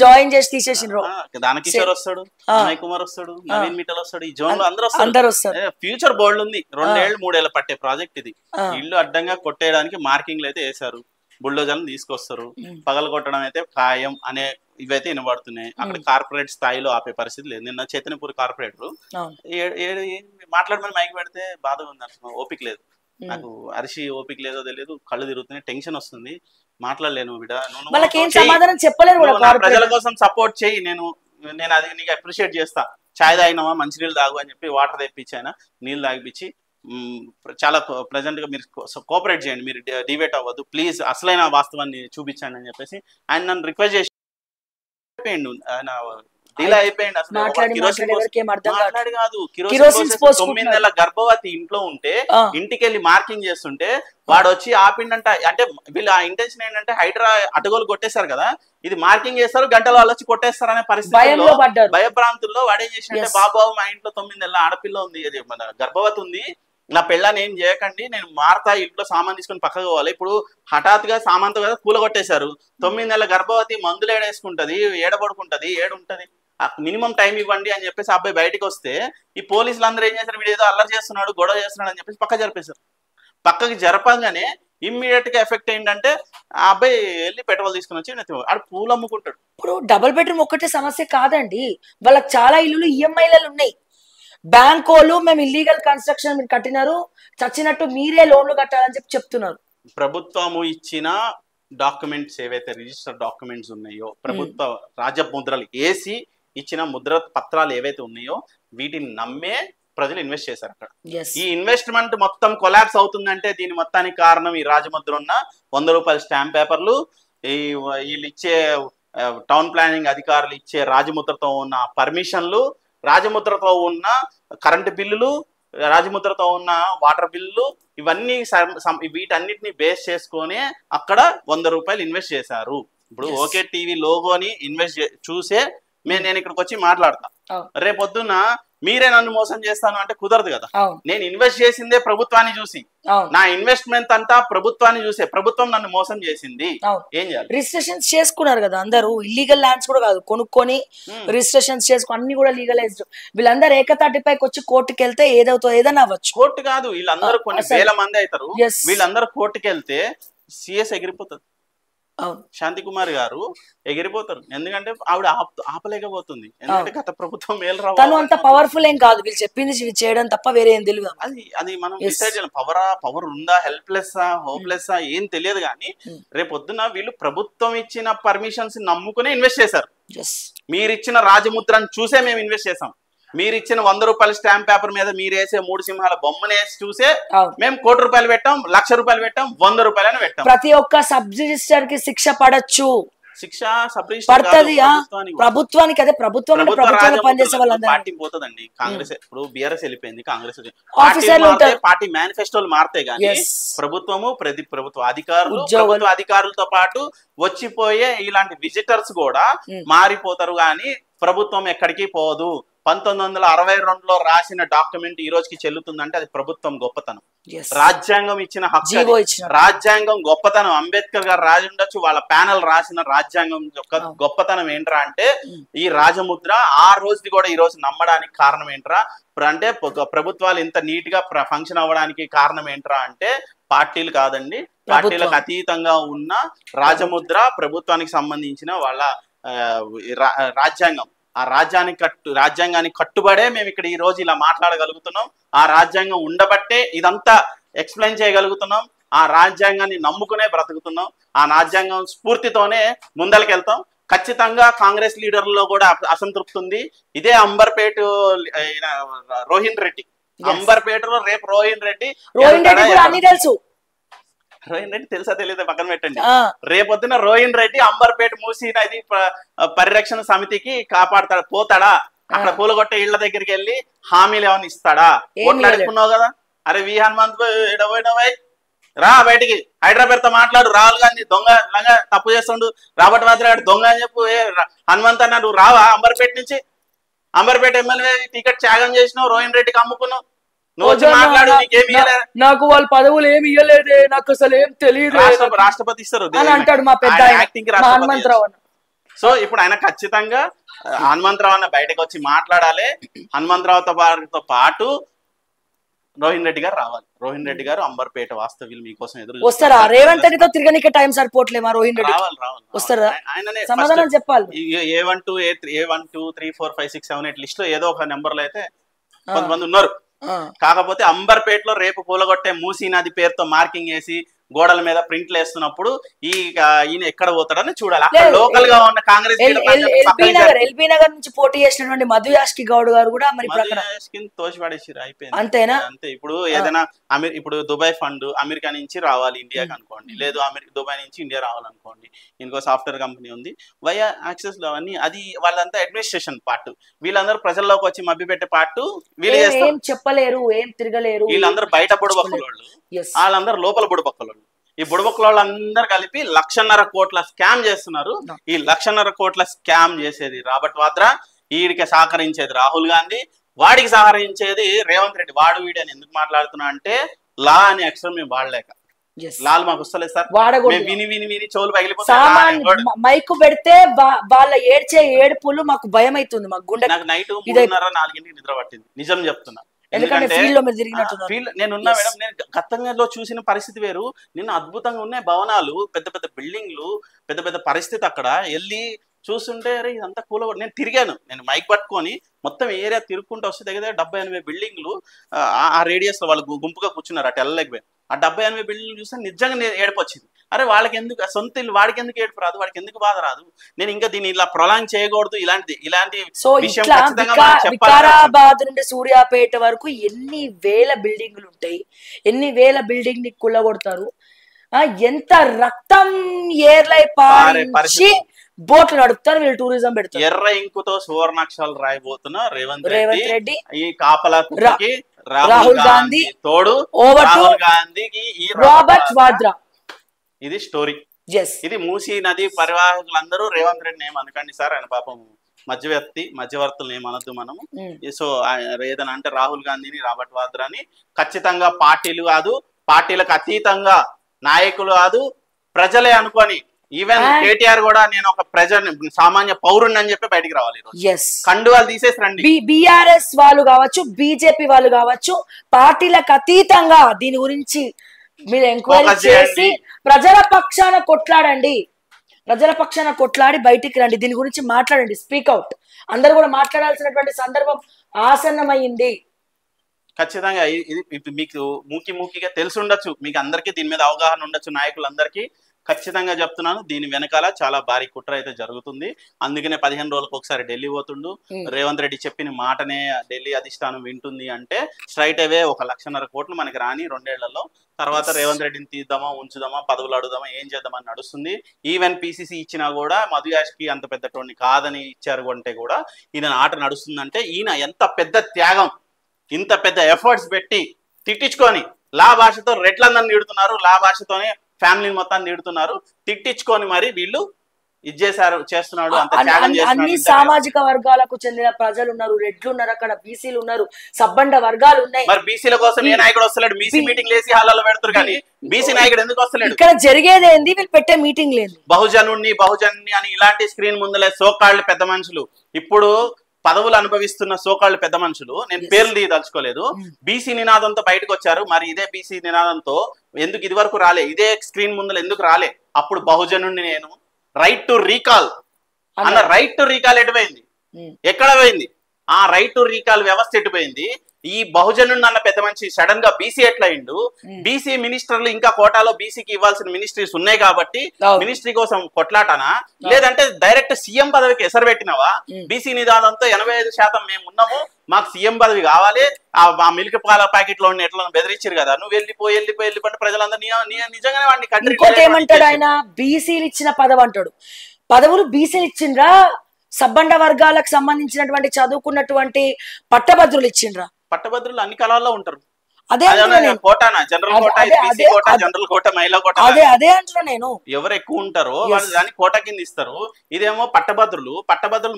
జాయిన్ చేసి తీసేసిండ్రు, దానకిషోర్ వస్తాడు, అమయ్ కుమార్ వస్తాడు, నవీన్ మిట్టల్ వస్తాడు, ఈ జోన్ లో అందరూ వస్తారు. ఫ్యూచర్ బోల్డ్ ఉంది. 2 ఏళ్ళు 3 ఏళ్ళు పట్టే ప్రాజెక్ట్ ఇది. ఇల్లు అడ్డంగా కొట్టేయడానికి మార్కింగ్లు అయితే వేసారు, బుల్డోజర్లు తీసుకొస్తారు, పగల కొట్టడం అయితే ఖాయం అనే ఇవైతే వినబడుతున్నాయి. అక్కడ కార్పొరేట్ స్థాయిలో ఆపే పరిస్థితి లేదు. నిన్న చైతన్యపూర్ కార్పొరేటర్ మాట్లాడమని మైక్ పెడితే బాధగా ఉంది, అసలు ఓపిక లేదు నాకు, అరిసి ఓపిక లేదో తెలియదు, కళ్ళు తిరుగుతున్నాయి, టెన్షన్ వస్తుంది, మాట్లాడలేను. ప్రజల కోసం సపోర్ట్ చేయి, నేను అది నీకు అప్రిషియేట్ చేస్తా. చాయ్ తాగినావా, మంచినీళ్ళు తాగు అని చెప్పి వాటర్ తెప్పించాయన, నీళ్ళు తాగిపించి చాలా ప్రెజెంట్ గా మీరు కోఆపరేట్ చేయండి, మీరు డివేట్ అవ్వద్దు ప్లీజ్, అసలైన వాస్తవాన్ని చూపించండి అని చెప్పేసి ఆయన నన్ను రిక్వెస్ట్ చేసి ఆయన డీల్ అయిపోయింది. అసలు మాట్లాడి కాదు, కిరోసిన్ 9 నెలల గర్భవతి ఇంట్లో ఉంటే ఇంటికి వెళ్ళి మార్కింగ్ చేస్తుంటే వాడు వచ్చి ఆపిండంట. అంటే వీళ్ళు ఆ ఇంటెన్షన్ ఏంటంటే హైడ్రా అటుగోలు కొట్టేశారు కదా, ఇది మార్కింగ్ చేస్తారు, గంటల వాళ్ళు వచ్చి కొట్టేస్తారు అనే పరిస్థితిలో భయభ్రాంతుల్లో వాడేం చేసినంటే, బాబు మా ఇంట్లో 9 నెలల ఆడపిల్ల ఉంది, అది మన గర్భవతి ఉంది, నా పెళ్ళాన్ని ఏం చేయకండి, నేను మారతా, ఇంట్లో సామాన్ తీసుకుని పక్కకు పోవాలి. ఇప్పుడు హఠాత్తుగా సామాన్తో కదా కూలగొట్టేశారు. 9 నెలల గర్భవతి మందులు ఏడేసుకుంటది, ఏడబడుకుంటది, ఏడుంటది, మినిమం టైం ఇవ్వండి అని చెప్పేసి అబ్బాయి బయటకు వస్తే ఈ పోలీసులు అందరూ ఏం చేశారు, వీడు ఏదో అల్లరి చేస్తున్నాడు, గొడవ చేస్తున్నాడు అని చెప్పేసి పక్క జరిపేశారు. పక్కకి జరపగానే ఇమ్మీడియట్ గా ఎఫెక్ట్ ఏంటంటే ఆ అబ్బాయి వెళ్ళి పెట్రోల్ తీసుకుని వచ్చి ఆడు పూలు అమ్ముకుంటాడు. ఇప్పుడు డబుల్ బెడ్రూమ్ ఒక్కటే సమస్య కాదండి, వాళ్ళకి చాలా ఇల్లులు ఈఎంఐలు ఉన్నాయి. బ్యాంక్ వాళ్ళు మేము ఇల్లీగల్ కన్స్ట్రక్షన్ మీరు కట్టినారు, చచ్చినట్టు మీరే లోన్లు కట్టాలని చెప్పి చెప్తున్నారు. ప్రభుత్వము ఇచ్చిన డాక్యుమెంట్స్ ఏవైతే రిజిస్టర్ డాక్యుమెంట్స్ ఉన్నాయో, ప్రభుత్వ రాజముద్రలు వేసి ఇచ్చిన ముద్ర పత్రాలు ఏవైతే ఉన్నాయో వీటిని నమ్మే ప్రజలు ఇన్వెస్ట్ చేశారు అక్కడ. ఈ ఇన్వెస్ట్మెంట్ మొత్తం కొలాప్స్ అవుతుందంటే దీని మొత్తానికి కారణం ఈ రాజముద్ర ఉన్న 100 రూపాయల స్టాంప్ పేపర్లు, వీళ్ళు ఇచ్చే టౌన్ ప్లానింగ్ అధికారులు ఇచ్చే రాజముద్రతో ఉన్న పర్మిషన్లు, రాజముద్రతో ఉన్న కరెంటు బిల్లులు, రాజముద్రతో ఉన్న వాటర్ బిల్లులు, ఇవన్నీ వీటన్నిటిని బేస్ చేసుకొని అక్కడ 100 రూపాయలు ఇన్వెస్ట్ చేశారు. ఇప్పుడు ఓకే టీవీ లోగోని ఇన్వెస్ట్ చూసే నేను ఇక్కడికి వచ్చి మాట్లాడతా, రేపొద్దున మీరే నన్ను మోసం చేస్తాను అంటే కుదరదు కదా. నేను ఇన్వెస్ట్ చేసిందే ప్రభుత్వాన్ని చూసి, నా ఇన్వెస్ట్మెంట్ అంతా ప్రభుత్వాన్ని చూసే, ప్రభుత్వం నన్ను మోసం చేసింది, ఏం చేయాలి? రిజిస్ట్రేషన్స్ చేసుకున్నారు కదా అందరూ, ఇల్లీగల్ ల్యాండ్స్ కూడా కాదు, కొనుక్కొని రిజిస్ట్రేషన్స్ చేసుకుని అన్ని కూడా లీగలైజ్డ్. వీళ్ళందరూ ఏకతాటిపైకి వచ్చి కోర్టుకి వెళ్తే ఏదవుతో ఏదైనా అవ్వచ్చు. కోర్టు కాదు, వీళ్ళందరూ కొన్ని వేల మంది అవుతారు, వీళ్ళందరూ కోర్టుకి వెళ్తే సిఎస్ ఎగిరిపోతుంది, శాంతి కుమార్ గారు ఎగిరిపోతారు. ఎందుకంటే ఆవిడ ఆపలేకపోతుంది, ఎందుకంటే గత ప్రభుత్వం తను అంత పవర్ఫుల్ ఏం కాదు, వీళ్ళు చెప్పింది చేయడం తప్ప వేరే ఏం తెలియదు. అది మనం డిసైడ్ చేయాలి, పవర్ ఉందా, హెల్ప్లెస్ హోప్లెస్ ఏం తెలియదు. కానీ రేపొద్దున వీళ్ళు ప్రభుత్వం ఇచ్చిన పర్మిషన్స్ నమ్ముకునే ఇన్వెస్ట్ చేశారు. మీరు ఇచ్చిన రాజముద్రను చూసే మేము ఇన్వెస్ట్ చేసాం, మీరు ఇచ్చిన 100 రూపాయల స్టాంప్ పేపర్ మీద మీరు వేసే 3 సింహాల బొమ్మను వేసి చూసే మేము 1 కోటి రూపాయలు పెట్టాం, 1,00,000 రూపాయలు పెట్టాం, 100 రూపాయలని పెట్టాం. ప్రతి ఒక్క సబ్ రిజిస్టర్ కి శిక్ష పడచ్చు, శిక్ష సబ్ రిజిస్టర్ ప్రభుత్వానికి. అదే ప్రభుత్వం పనిచేసే వాళ్ళందరూ పార్టీ పోతుందండి. కాంగ్రెస్ ఇప్పుడు బీఆర్ఎస్ వెళ్ళిపోయింది, కాంగ్రెస్ పార్టీ మేనిఫెస్టోలు మారితే గానీ ప్రభుత్వము ప్రభుత్వ అధికారులతో పాటు వచ్చిపోయే ఇలాంటి విజిటర్స్ కూడా మారిపోతారు. గాని ప్రభుత్వం ఎక్కడికి పోదు. 1962లో రాసిన డాక్యుమెంట్ ఈ రోజుకి చెల్లుతుందంటే అది ప్రభుత్వం గొప్పతనం, రాజ్యాంగం ఇచ్చిన హక్కు, రాజ్యాంగం గొప్పతనం. అంబేద్కర్ గారు రాసి ఉండొచ్చు, వాళ్ళ ప్యానల్ రాసిన రాజ్యాంగం యొక్క గొప్పతనం ఏంట్రా అంటే ఈ రాజముద్ర. ఆ రోజుది కూడా ఈ రోజు నమ్మడానికి కారణం ఏంట్రా అంటే, ప్రభుత్వాలు ఇంత నీట్ గా ఫంక్షన్ అవ్వడానికి కారణం ఏంట్రా అంటే పార్టీలు కాదండి, పార్టీలకు అతీతంగా ఉన్న రాజముద్ర, ప్రభుత్వానికి సంబంధించిన వాళ్ళ రాజ్యాంగం. ఆ రాజ్యాంగానికి కట్టుబడే మేము ఇక్కడ ఈ రోజు ఇలా మాట్లాడగలుగుతున్నాం. ఆ రాజ్యాంగం ఉండబట్టే ఇదంతా ఎక్స్ప్లెయిన్ చేయగలుగుతున్నాం. ఆ రాజ్యాంగాన్ని నమ్ముకునే బ్రతుకుతున్నాం. ఆ రాజ్యాంగం స్ఫూర్తితోనే ముందలకెళ్తాం. ఖచ్చితంగా కాంగ్రెస్ లీడర్లో కూడా అసంతృప్తి ఉంది. ఇదే అంబర్పేట రోహిన్ రెడ్డి, అంబర్పేటలో రేపు రోహిన్ రెడ్డి తెలుసు, రోహిన్ రెడ్డి తెలుసా తెలియదు పక్కన పెట్టండి. రేపొద్దున రోహిన్ రెడ్డి అంబర్పేట మూసీ నది పరిరక్షణ సమితికి కాపాడతాడు, పోతాడా? అక్కడ కూలగొట్టే ఇళ్ల దగ్గరికి వెళ్ళి హామీలు ఏమైనా ఇస్తాడా? ఓట్లు అడుక్కున్నావు కదా, అరే వి హనుమంత్ రా బయటికి, హైదరాబాద్ తో మాట్లాడు, రాహుల్ గాంధీ దొంగ లంగా తప్పు చేస్తుండు, రాబర్ట్ వాద్రా దొంగ అని చెప్పు, హనుమంత్ అన్న నువ్వు రావా అంబర్పేట నుంచి? అంబర్పేట ఎమ్మెల్యే టికెట్ త్యాగం చేసినావు, రోహిన్ రెడ్డికి అమ్ముకున్నావు, నాకు వాళ్ళ పదవులు ఏమి ఇవ్వలేదే, నాకు అసలు ఏం తెలియదు, రాష్ట్రపతి ఇస్తారు అని అంటాడు మా పెద్ద హనుమంతరావు అన్న. సో ఇప్పుడు ఆయన ఖచ్చితంగా హనుమంతరావు అన్న బయటకు వచ్చి మాట్లాడాలి. హనుమంతరావుతో పాటు రోహిన్ రెడ్డి గారు రావాలి. రోహిన్ రెడ్డి గారు అంబర్పేట వాస్తవ్యులు మీకోసం ఎదురు వస్తారా? రేవంత్ రెడ్డితో తిరగనికే టైం సరిపోవట్లే మా రోహిన్ రెడ్డి వస్తారా? ఆయననే సమాధానం చెప్పాలి. A12 A1 3 4 5 6 7 8 లిస్ట్ లో ఏదో ఒక నెంబర్ లో అయితే కొంతమంది ఉన్నారు. కాకపోతే అంబర్పేటలో రేపు కూలగొట్టే మూసీ నది పేరుతో మార్కింగ్ వేసి గోడల మీద ప్రింట్లు వేస్తున్నప్పుడు ఈయన ఎక్కడ పోతాడని చూడాలి. అక్కడ లోకల్ గా ఉన్న కాంగ్రెస్ ఎల్బీ నగర్ నుంచి పోటీ చేసినటువంటి మధు యాష్కి గౌడ్ గారు కూడా మరి తోసిపడేసి అయిపోయింది. అంతేనా? అంతే. ఇప్పుడు ఏదైనా ఇప్పుడు దుబాయ్ ఫండ్ అమెరికా నుంచి రావాలి ఇండియాకి అనుకోండి, లేదు దుబాయ్ నుంచి ఇండియా రావాలనుకోండి, ఇంకో సాఫ్ట్వేర్ కంపెనీ ఉంది వయా యాక్సెస్ లో అవన్నీ, అది వాళ్ళంతా అడ్మినిస్ట్రేషన్ పార్ట్. వీళ్ళందరూ ప్రజల్లోకి వచ్చి మభ్య పెట్టే పార్ట్ వీళ్ళు ఏం చెప్పలేరు, ఏం తిరగలేరు. వీళ్ళందరూ బయట బుడబక్కలు వాళ్ళు, వాళ్ళందరూ లోపల బుడబక్కలు. ఈ బుడబక్కల వాళ్ళందరూ కలిపి 1,50,000 కోట్ల స్కామ్ చేస్తున్నారు. ఈ 1,50,000 కోట్ల స్కామ్ చేసేది రాబర్ట్ వాద్రా, వీడికి సహకరించేది రాహుల్ గాంధీ, వాడికి సహకరించేది రేవంత్ రెడ్డి. వాడు వీడి అని ఎందుకు మాట్లాడుతున్నా అంటే లా అనే అక్షరం మేము వాడలేక, లాల్ మాకు వస్తలేదు సార్, విని విని విని చెవులు పగిలిపోతాయి. మైకు పెడితే వాళ్ళ ఏడ్చే ఏడుపులు మాకు భయం అవుతుంది. మాకు గుండె, నాకు నైట్ 3:30-4 నిద్ర పట్టింది, నిజం చెప్తున్నా. ఎందుకంటే నేనున్నా మేడం, నేను గతంలో చూసిన పరిస్థితి వేరు. నిన్న అద్భుతంగా ఉన్నాయి భవనాలు, పెద్ద పెద్ద బిల్డింగ్లు, పెద్ద పెద్ద పరిస్థితి. అక్కడ వెళ్ళి చూస్తుంటే అరే ఇదంతా కూలగొట్టు. నేను తిరిగాను, నేను మైక్ పట్టుకొని మొత్తం ఏరియా తిరుగుకుంటూ వస్తే దగ్గర 70-80 బిల్డింగ్లు ఆ రేడియస్ లో వాళ్ళు గుంపుగా కూర్చున్నారు. అటు వెళ్ళలేకపోయి ఆ 70-80 బిల్డింగ్లు చూస్తే నిజంగా ఏడుపు వచ్చింది. అరే వాళ్ళకి ఎందుకు సొంత ఇల్లు, వాడికి ఎందుకు ఏడుపు రాదు, వాడికి ఎందుకు బాధ రాదు? నేను ఇంకా దీన్ని ఇలా ప్రొలాంగ్ చేయకూడదు. ఇలాంటి వికారాబాద్ నుండి సూర్యాపేట వరకు ఎన్ని వేల బిల్డింగ్లు ఉంటాయి, ఎన్ని వేల బిల్డింగ్ ని కుల్లగొడతారు. ఎంత రక్తం ఏర్లై పారించి బోట్లు నడుపుతారు వీళ్ళు, టూరిజం పెడతారు. ఎర్ర ఇంకుతో సువర్ణాక్షరాలు రాయబోతున్న రేవంత్ రెడ్డి, ఈ కాపలాకి రాహుల్ గాంధీ తోడు, రాహుల్ గాంధీకి రాబర్ట్ వాద్రా. ఇది స్టోరీ. ఇది మూసీ నది పరివాహకులందరూ రేవంత్ రెడ్డిని ఏమనకండి సార్, ఆయన పాపం మధ్యవర్తులు ఏమనద్దు మనము. సో ఏదైనా అంటే రాహుల్ గాంధీని, రాబర్ట్ వాద్రాని ఖచ్చితంగా పార్టీలు కాదు, పార్టీలకు అతీతంగా నాయకులు కాదు, ప్రజలే అనుకొని, ఈవెన్ కేటీఆర్ కూడా నేను ఒక సామాన్య పౌరుణ్ణి అని చెప్పి బయటికి రావాలి. కండువాలు తీసేసి రండి. బీఆర్ఎస్ వాళ్ళు కావచ్చు, బీజేపీ వాళ్ళు కావచ్చు, పార్టీలకు అతీతంగా దీని గురించి మీరు ఎంక్వైరీ చేసి ప్రజల పక్షాన కొట్లాడండి, ప్రజల పక్షాన కొట్లాడి బయటికి రండి, దీని గురించి మాట్లాడండి, స్పీక్ అవుట్. అందరూ కూడా మాట్లాడాల్సినటువంటి సందర్భం ఆసన్నమైంది. ఖచ్చితంగా ఇది మీకు మూకిగా తెలిసి ఉండొచ్చు, మీకు అందరికీ దీని మీద అవగాహన ఉండొచ్చు, నాయకులందరికీ. ఖచ్చితంగా చెప్తున్నాను, దీని వెనకాల చాలా భారీ కుట్ర అయితే జరుగుతుంది. అందుకనే 15 రోజులకు ఒకసారి ఢిల్లీ పోతుండు. రేవంత్ రెడ్డి చెప్పిన మాటనే ఢిల్లీ అధిష్టానం వింటుంది అంటే స్ట్రైట్ అవే 1,50,000 కోట్లు మనకి రాని 2 ఏళ్లలో. తర్వాత రేవంత్ రెడ్డిని తీద్దామా, ఉంచుదామా, పదవులు అడుగుదామా, ఏం చేద్దామని నడుస్తుంది. ఈవెన్ పిసిసి ఇచ్చినా కూడా మధు యాష్కి అంత పెద్ద టోన్ని కాదని ఇచ్చారు అంటే కూడా ఈయన ఆట నడుస్తుందంటే ఈయన ఎంత పెద్ద త్యాగం, ఇంత పెద్ద ఎఫర్ట్స్ పెట్టి తిట్టించుకొని లా భాషతో రెడ్లందరిని నిడుతున్నారు, లా భాషతోనే ఫ్యామిలీని మొత్తాన్ని నిడుతున్నారు, తిట్టించుకొని మరి వీళ్ళు చేస్తున్నాడు. అన్ని సామాజిక వర్గాలకు చెందిన ప్రజలు ఉన్నారు, రెడ్లు ఉన్నారు, అక్కడ బీసీలు ఉన్నారు, సబ్బండ వర్గాలు ఉన్నాయి. మరి బీసీల కోసం ఏ నాయకుడు వస్తలేడు? బీసీ మీటింగ్ లేసి హాల్లో పెడతారు కానీ బీసీ నాయకుడు ఎందుకు వస్తలేడు? ఇక్కడ జరిగేది ఏంది, వీళ్ళు పెట్టే మీటింగ్ లేదు. బహుజన్ని అని ఇలాంటి స్క్రీన్ ముందులే సోకాళ్ళు పెద్ద మనుషులు, ఇప్పుడు పదవులు అనుభవిస్తున్న సోకాళ్ళు పెద్ద మనుషులు, నేను పేర్లు తీయదలుచుకోలేదు, బీసీ నినాదంతో బయటకు వచ్చారు. మరి ఇదే బీసీ నినాదంతో ఎందుకు ఇది వరకు రాలే? ఇదే స్క్రీన్ ముందులు ఎందుకు రాలే? అప్పుడు బహుజనుడిని నేను రైట్ టు రీకాల్ అన్న రైట్ టు రీకాల్ ఎటుపోయింది? ఎక్కడ పోయింది? ఆ రైట్ టు రీకాల్ వ్యవస్థ ఎటుపోయింది? ఈ బహుజనుడు అన్న పెద్ద మనిషి సడన్ గా బీసీ ఎట్లా అయిండు? బీసీ మినిస్టర్లు ఇంకా కోటాలో బీసీకి ఇవ్వాల్సిన మినిస్ట్రీస్ ఉన్నాయి కాబట్టి మినిస్ట్రీ కోసం కొట్లాటనా, లేదంటే డైరెక్ట్ సీఎం పదవికి ఎసరు పెట్టినవా? బీసీ నిదానంతో 85% మేము ఉన్నాము, మాకు సీఎం పదవి కావాలి, ఆ మిల్క్ పాల ప్యాకెట్ లో ఎట్లా బెదిరించారు కదా, నువ్వు వెళ్ళిపోయి ప్రజలందరూ నిజంగానే వాడిని కంట్రీ ఏమంటాడు ఆయన? బీసీలు ఇచ్చిన పదవి అంటాడు. పదవులు బీసీలు ఇచ్చిండ్రా? సబ్బండ వర్గాలకు సంబంధించినటువంటి చదువుకున్నటువంటి పట్టభద్రులు ఇచ్చిండ్రా? పట్టభద్రులు అన్ని కళాల్లో ఉంటారు. అదే కోటానా, general quota, BC quota, general quota, మహిళా కోటా, అదే అంటున్నా నేను. ఎవరు ఎక్కువ ఉంటారో వాళ్ళు దాన్ని కోటా కింద ఇస్తారు. ఇదేమో పట్టభద్రులు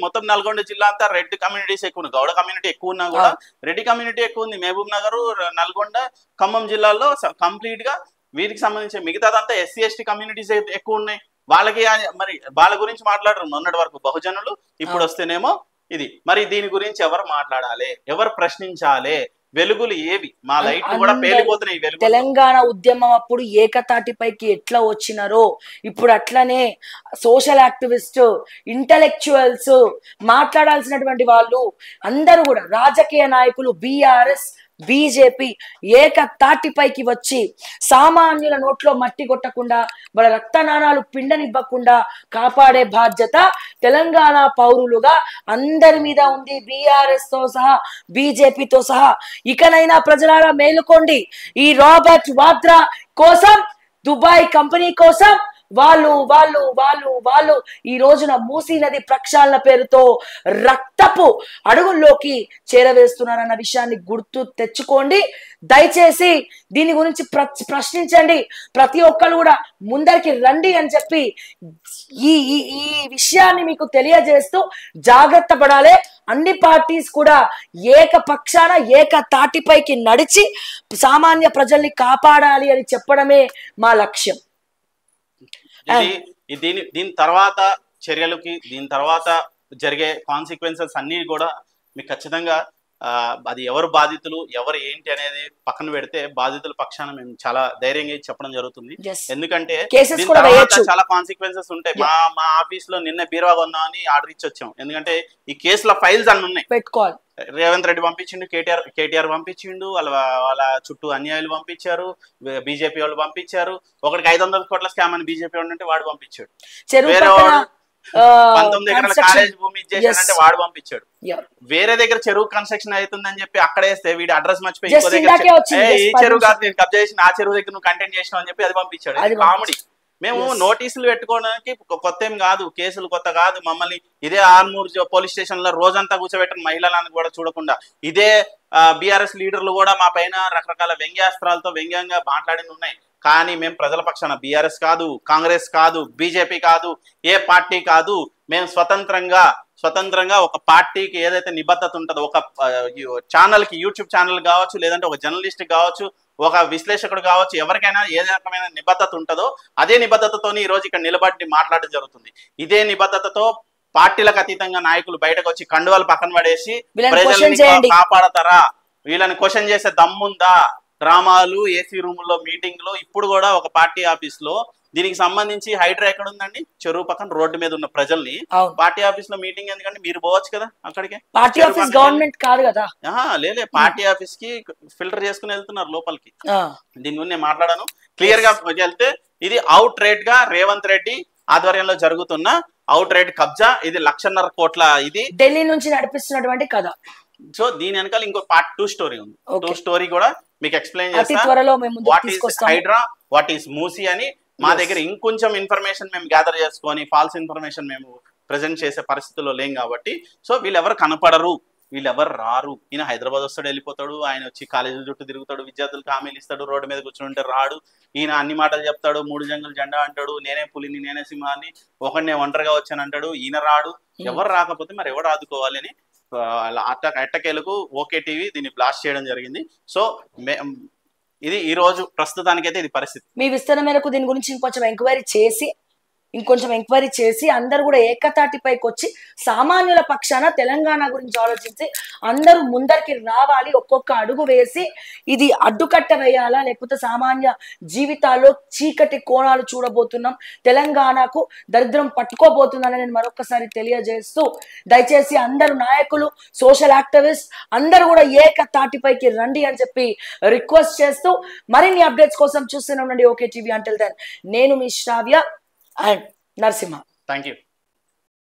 మొత్తం నల్గొండ జిల్లా అంతా రెడ్ కమ్యూనిటీస్ ఎక్కువ, గౌడ కమ్యూనిటీ ఎక్కువ ఉన్నా కూడా రెడ్డి కమ్యూనిటీ ఎక్కువ ఉంది. మహబూబ్ నగర్, నల్గొండ, ఖమ్మం జిల్లాల్లో కంప్లీట్ గా వీరికి సంబంధించి మిగతాదంతా ఎస్సీ ఎస్టీ కమ్యూనిటీస్ ఎక్కువ ఉన్నాయి. వాళ్ళకి మరి వాళ్ళ గురించి మాట్లాడరు మొన్నటి వరకు బహుజనులు, ఇప్పుడు వస్తేనేమో ఇది. మరి దీని గురించి ఎవరు మాట్లాడాలి, ఎవరు ప్రశ్నించాలి? వెలుగులు ఏవి? మా లైట్ కూడా పేలిపోతున్నాయి. తెలంగాణ ఉద్యమం అప్పుడు ఏకతాటిపైకి ఎట్లా వచ్చినారో ఇప్పుడు అట్లనే సోషల్ యాక్టివిస్ట్, ఇంటలెక్చువల్స్, మాట్లాడాల్సినటువంటి వాళ్ళు అందరూ కూడా, రాజకీయ నాయకులు, బీఆర్ఎస్, బీజేపీ ఏకతాటిపైకి వచ్చి సామాన్యుల నోట్లో మట్టి కొట్టకుండా, వాళ్ళ రక్తనాళాలు పిండనివ్వకుండా కాపాడే బాధ్యత తెలంగాణ పౌరులుగా అందరి మీద ఉంది, బీఆర్ఎస్ తో సహా, బీజేపీతో సహా. ఇకనైనా ప్రజలారా మేలుకోండి. ఈ రాబర్ట్ వాద్రా కోసం, దుబాయ్ కంపెనీ కోసం వాళ్ళు వాళ్ళు వాళ్ళు వాళ్ళు ఈ రోజున మూసీ నది ప్రక్షాళన పేరుతో రక్తపు అడుగుల్లోకి చేరవేస్తున్నారన్న విషయాన్ని గుర్తు తెచ్చుకోండి. దయచేసి దీని గురించి ప్రశ్నించండి. ప్రతి ఒక్కరు కూడా ముందరికి రండి అని చెప్పి ఈ ఈ విషయాన్ని మీకు తెలియజేస్తూ జాగ్రత్త పడాలి. అన్ని పార్టీస్ కూడా ఏకపక్షాన ఏకతాటిపైకి నడిచి సామాన్య ప్రజల్ని కాపాడాలి అని చెప్పడమే మా లక్ష్యం. దీని తర్వాత చర్యలకి, దీని తర్వాత జరిగే కాన్సిక్వెన్సెస్ అన్ని కూడా మీకు ఖచ్చితంగా అది ఎవరు బాధితులు, ఎవరు ఏంటి అనేది పక్కన పెడితే బాధితుల పక్షాన మేము చాలా ధైర్యంగా చెప్పడం జరుగుతుంది. ఎందుకంటే చాలా కాన్సిక్వెన్సెస్ ఉంటాయి. మా ఆఫీస్ లో నిన్న బీరువా కొందామని ఆర్డర్ ఇచ్చి వచ్చాం. ఎందుకంటే ఈ కేసుల ఫైల్స్ అన్ని ఉన్నాయి. పెట్టుకోవాలి. రేవంత్ రెడ్డి పంపించిండు, కేటీఆర్ పంపించిండు, వాళ్ళ చుట్టూ అన్యాయాలు పంపించారు, బీజేపీ వాళ్ళు పంపించారు. ఒకటికి 500 కోట్ల స్కామ్ అని బీజేపీ వాడు అంటే వాడు పంపించాడు. వేరే 19 ఎకరాల కాలేజ్ భూమి ఇచ్చేసానంటే వాడు పంపించాడు. వేరే దగ్గర చెరువు కన్స్ట్రక్షన్ అవుతుందని చెప్పి అక్కడ వేస్తే వీడి అడ్రస్ మర్చిపోయి ఇంకో దగ్గర ఈ చెరువు కాదు నేను కబ్జా చేసిన, ఆ చెరువు దగ్గర నువ్వు కంటెంట్ చేసినావు అని చెప్పి అది పంపించాడు. అది కామెడీ. మేము నోటీసులు పెట్టుకోవడానికి కొత్త ఏం కాదు, కేసులు కొత్త కాదు. మమ్మల్ని ఇదే ఆర్మూర్ పోలీస్ స్టేషన్ లో రోజంతా కూర్చోబెట్టిన మహిళలను కూడా చూడకుండా ఇదే బీఆర్ఎస్ లీడర్లు కూడా మా పైన రకరకాల వ్యంగ్యాస్త్రాలతో వ్యంగ్యంగా మాట్లాడి ఉన్నాయి. కానీ మేము ప్రజల పక్షాన, బీఆర్ఎస్ కాదు, కాంగ్రెస్ కాదు, బీజేపీ కాదు, ఏ పార్టీ కాదు, మేము స్వతంత్రంగా ఒక పార్టీకి ఏదైతే నిబద్ధత ఉంటుందో, ఒక ఛానల్ కి, యూట్యూబ్ ఛానల్ కావచ్చు, లేదంటే ఒక జర్నలిస్ట్ కావచ్చు, ఒక విశ్లేషకుడు కావచ్చు, ఎవరికైనా ఏ రకమైన నిబద్ధత ఉంటుందో అదే నిబద్ధతతో ఈ రోజు ఇక్కడ నిలబడి మాట్లాడడం జరుగుతుంది. ఇదే నిబద్ధతతో పార్టీలకు అతీతంగా నాయకులు బయటకు వచ్చి కండువాలు పక్కన పడేసి ప్రజల్ని కాపాడతారా, వీళ్ళని క్వశ్చన్ చేసే దమ్ముందా, డ్రామాలు, ఏసీ రూముల్లో మీటింగ్ లో. ఇప్పుడు కూడా ఒక పార్టీ ఆఫీస్ లో దీనికి సంబంధించి హైడ్రా ఎక్కడ ఉందండి? చెరువు పక్కన రోడ్డు మీద ఉన్న ప్రజల్ని పార్టీ ఆఫీస్ లో మీటింగ్ ఎందుకంటే మీరు పోవచ్చు కదా అక్కడికి. పార్టీ ఆఫీస్ గవర్నమెంట్ కాదు కదా. లేలే, పార్టీ ఆఫీస్ కి ఫిల్టర్ చేసుకుని వెళ్తున్నారు లోపలికి. దీని గురించి నేను మాట్లాడాను క్లియర్ గా వెళ్తే. ఇది అవుట్ రైట్ గా రేవంత్ రెడ్డి ఆధ్వర్యంలో జరుగుతున్న అవుట్ రైట్ కబ్జా. ఇది 1,50,000 కోట్ల ఇది ఢిల్లీ నుంచి నడిపిస్తున్నటువంటి కథ. సో దీని వెనకాల ఇంకో పార్ట్ 2 స్టోరీ ఉంది. 2 స్టోరీ కూడా మీకు ఎక్స్ప్లెయిన్ చేస్తా. What is Hydraa, what is Musi అని. మా దగ్గర ఇంకొంచెం ఇన్ఫర్మేషన్ మేము గ్యాదర్ చేసుకొని ఫాల్స్ ఇన్ఫర్మేషన్ మేము ప్రెజెంట్ చేసే పరిస్థితుల్లో లేం కాబట్టి. సో వీళ్ళెవరు కనపడరు, వీళ్ళెవరు రారు. ఈయన హైదరాబాద్ వస్తాడు, వెళ్ళిపోతాడు. ఆయన వచ్చి కాలేజీల చుట్టూ తిరుగుతాడు, విద్యార్థులకు హామీలు ఇస్తాడు, రోడ్డు మీద కూర్చుంటే రాడు. ఈయన అన్ని మాటలు చెప్తాడు, 3 జంగులు జెండా అంటాడు, నేనే పులిని, నేనే సింహాన్ని, ఒకడినే ఒంటరిగా వచ్చానంటాడు. ఈయన రాడు. ఎవరు రాకపోతే మరి ఎవరు ఆదుకోవాలి అని ఎట్టకేలకు ఓకే టీవీ దీన్ని బ్లాస్ట్ చేయడం జరిగింది. సో ఇది ఈ రోజు ప్రస్తుతానికైతే ఇది పరిస్థితి. మీ విస్తరణ మేరకు దీని గురించి ఇంకొంచెం ఎంక్వైరీ చేసి అందరూ కూడా ఏకతాటిపైకి వచ్చి సామాన్యుల పక్షాన తెలంగాణ గురించి ఆలోచించి అందరూ ముందరికి రావాలి. ఒక్కొక్క అడుగు వేసి ఇది అడ్డుకట్ట వేయాలా, లేకపోతే సామాన్య జీవితాల్లో చీకటి కోణాలు చూడబోతున్నాం, తెలంగాణకు దరిద్రం పట్టుకోబోతుందని నేను మరొకసారి తెలియజేస్తూ, దయచేసి అందరూ నాయకులు, సోషల్ యాక్టివిస్ట్ అందరూ కూడా ఏకతాటిపైకి రండి అని చెప్పి రిక్వెస్ట్ చేస్తూ, మరిన్ని అప్డేట్స్ కోసం చూస్తూనే ఉండండి ఓకే టీవీ. అంటిల్ దెన్ నేను మీ శ్రావ్య and Narasimha. Thank you.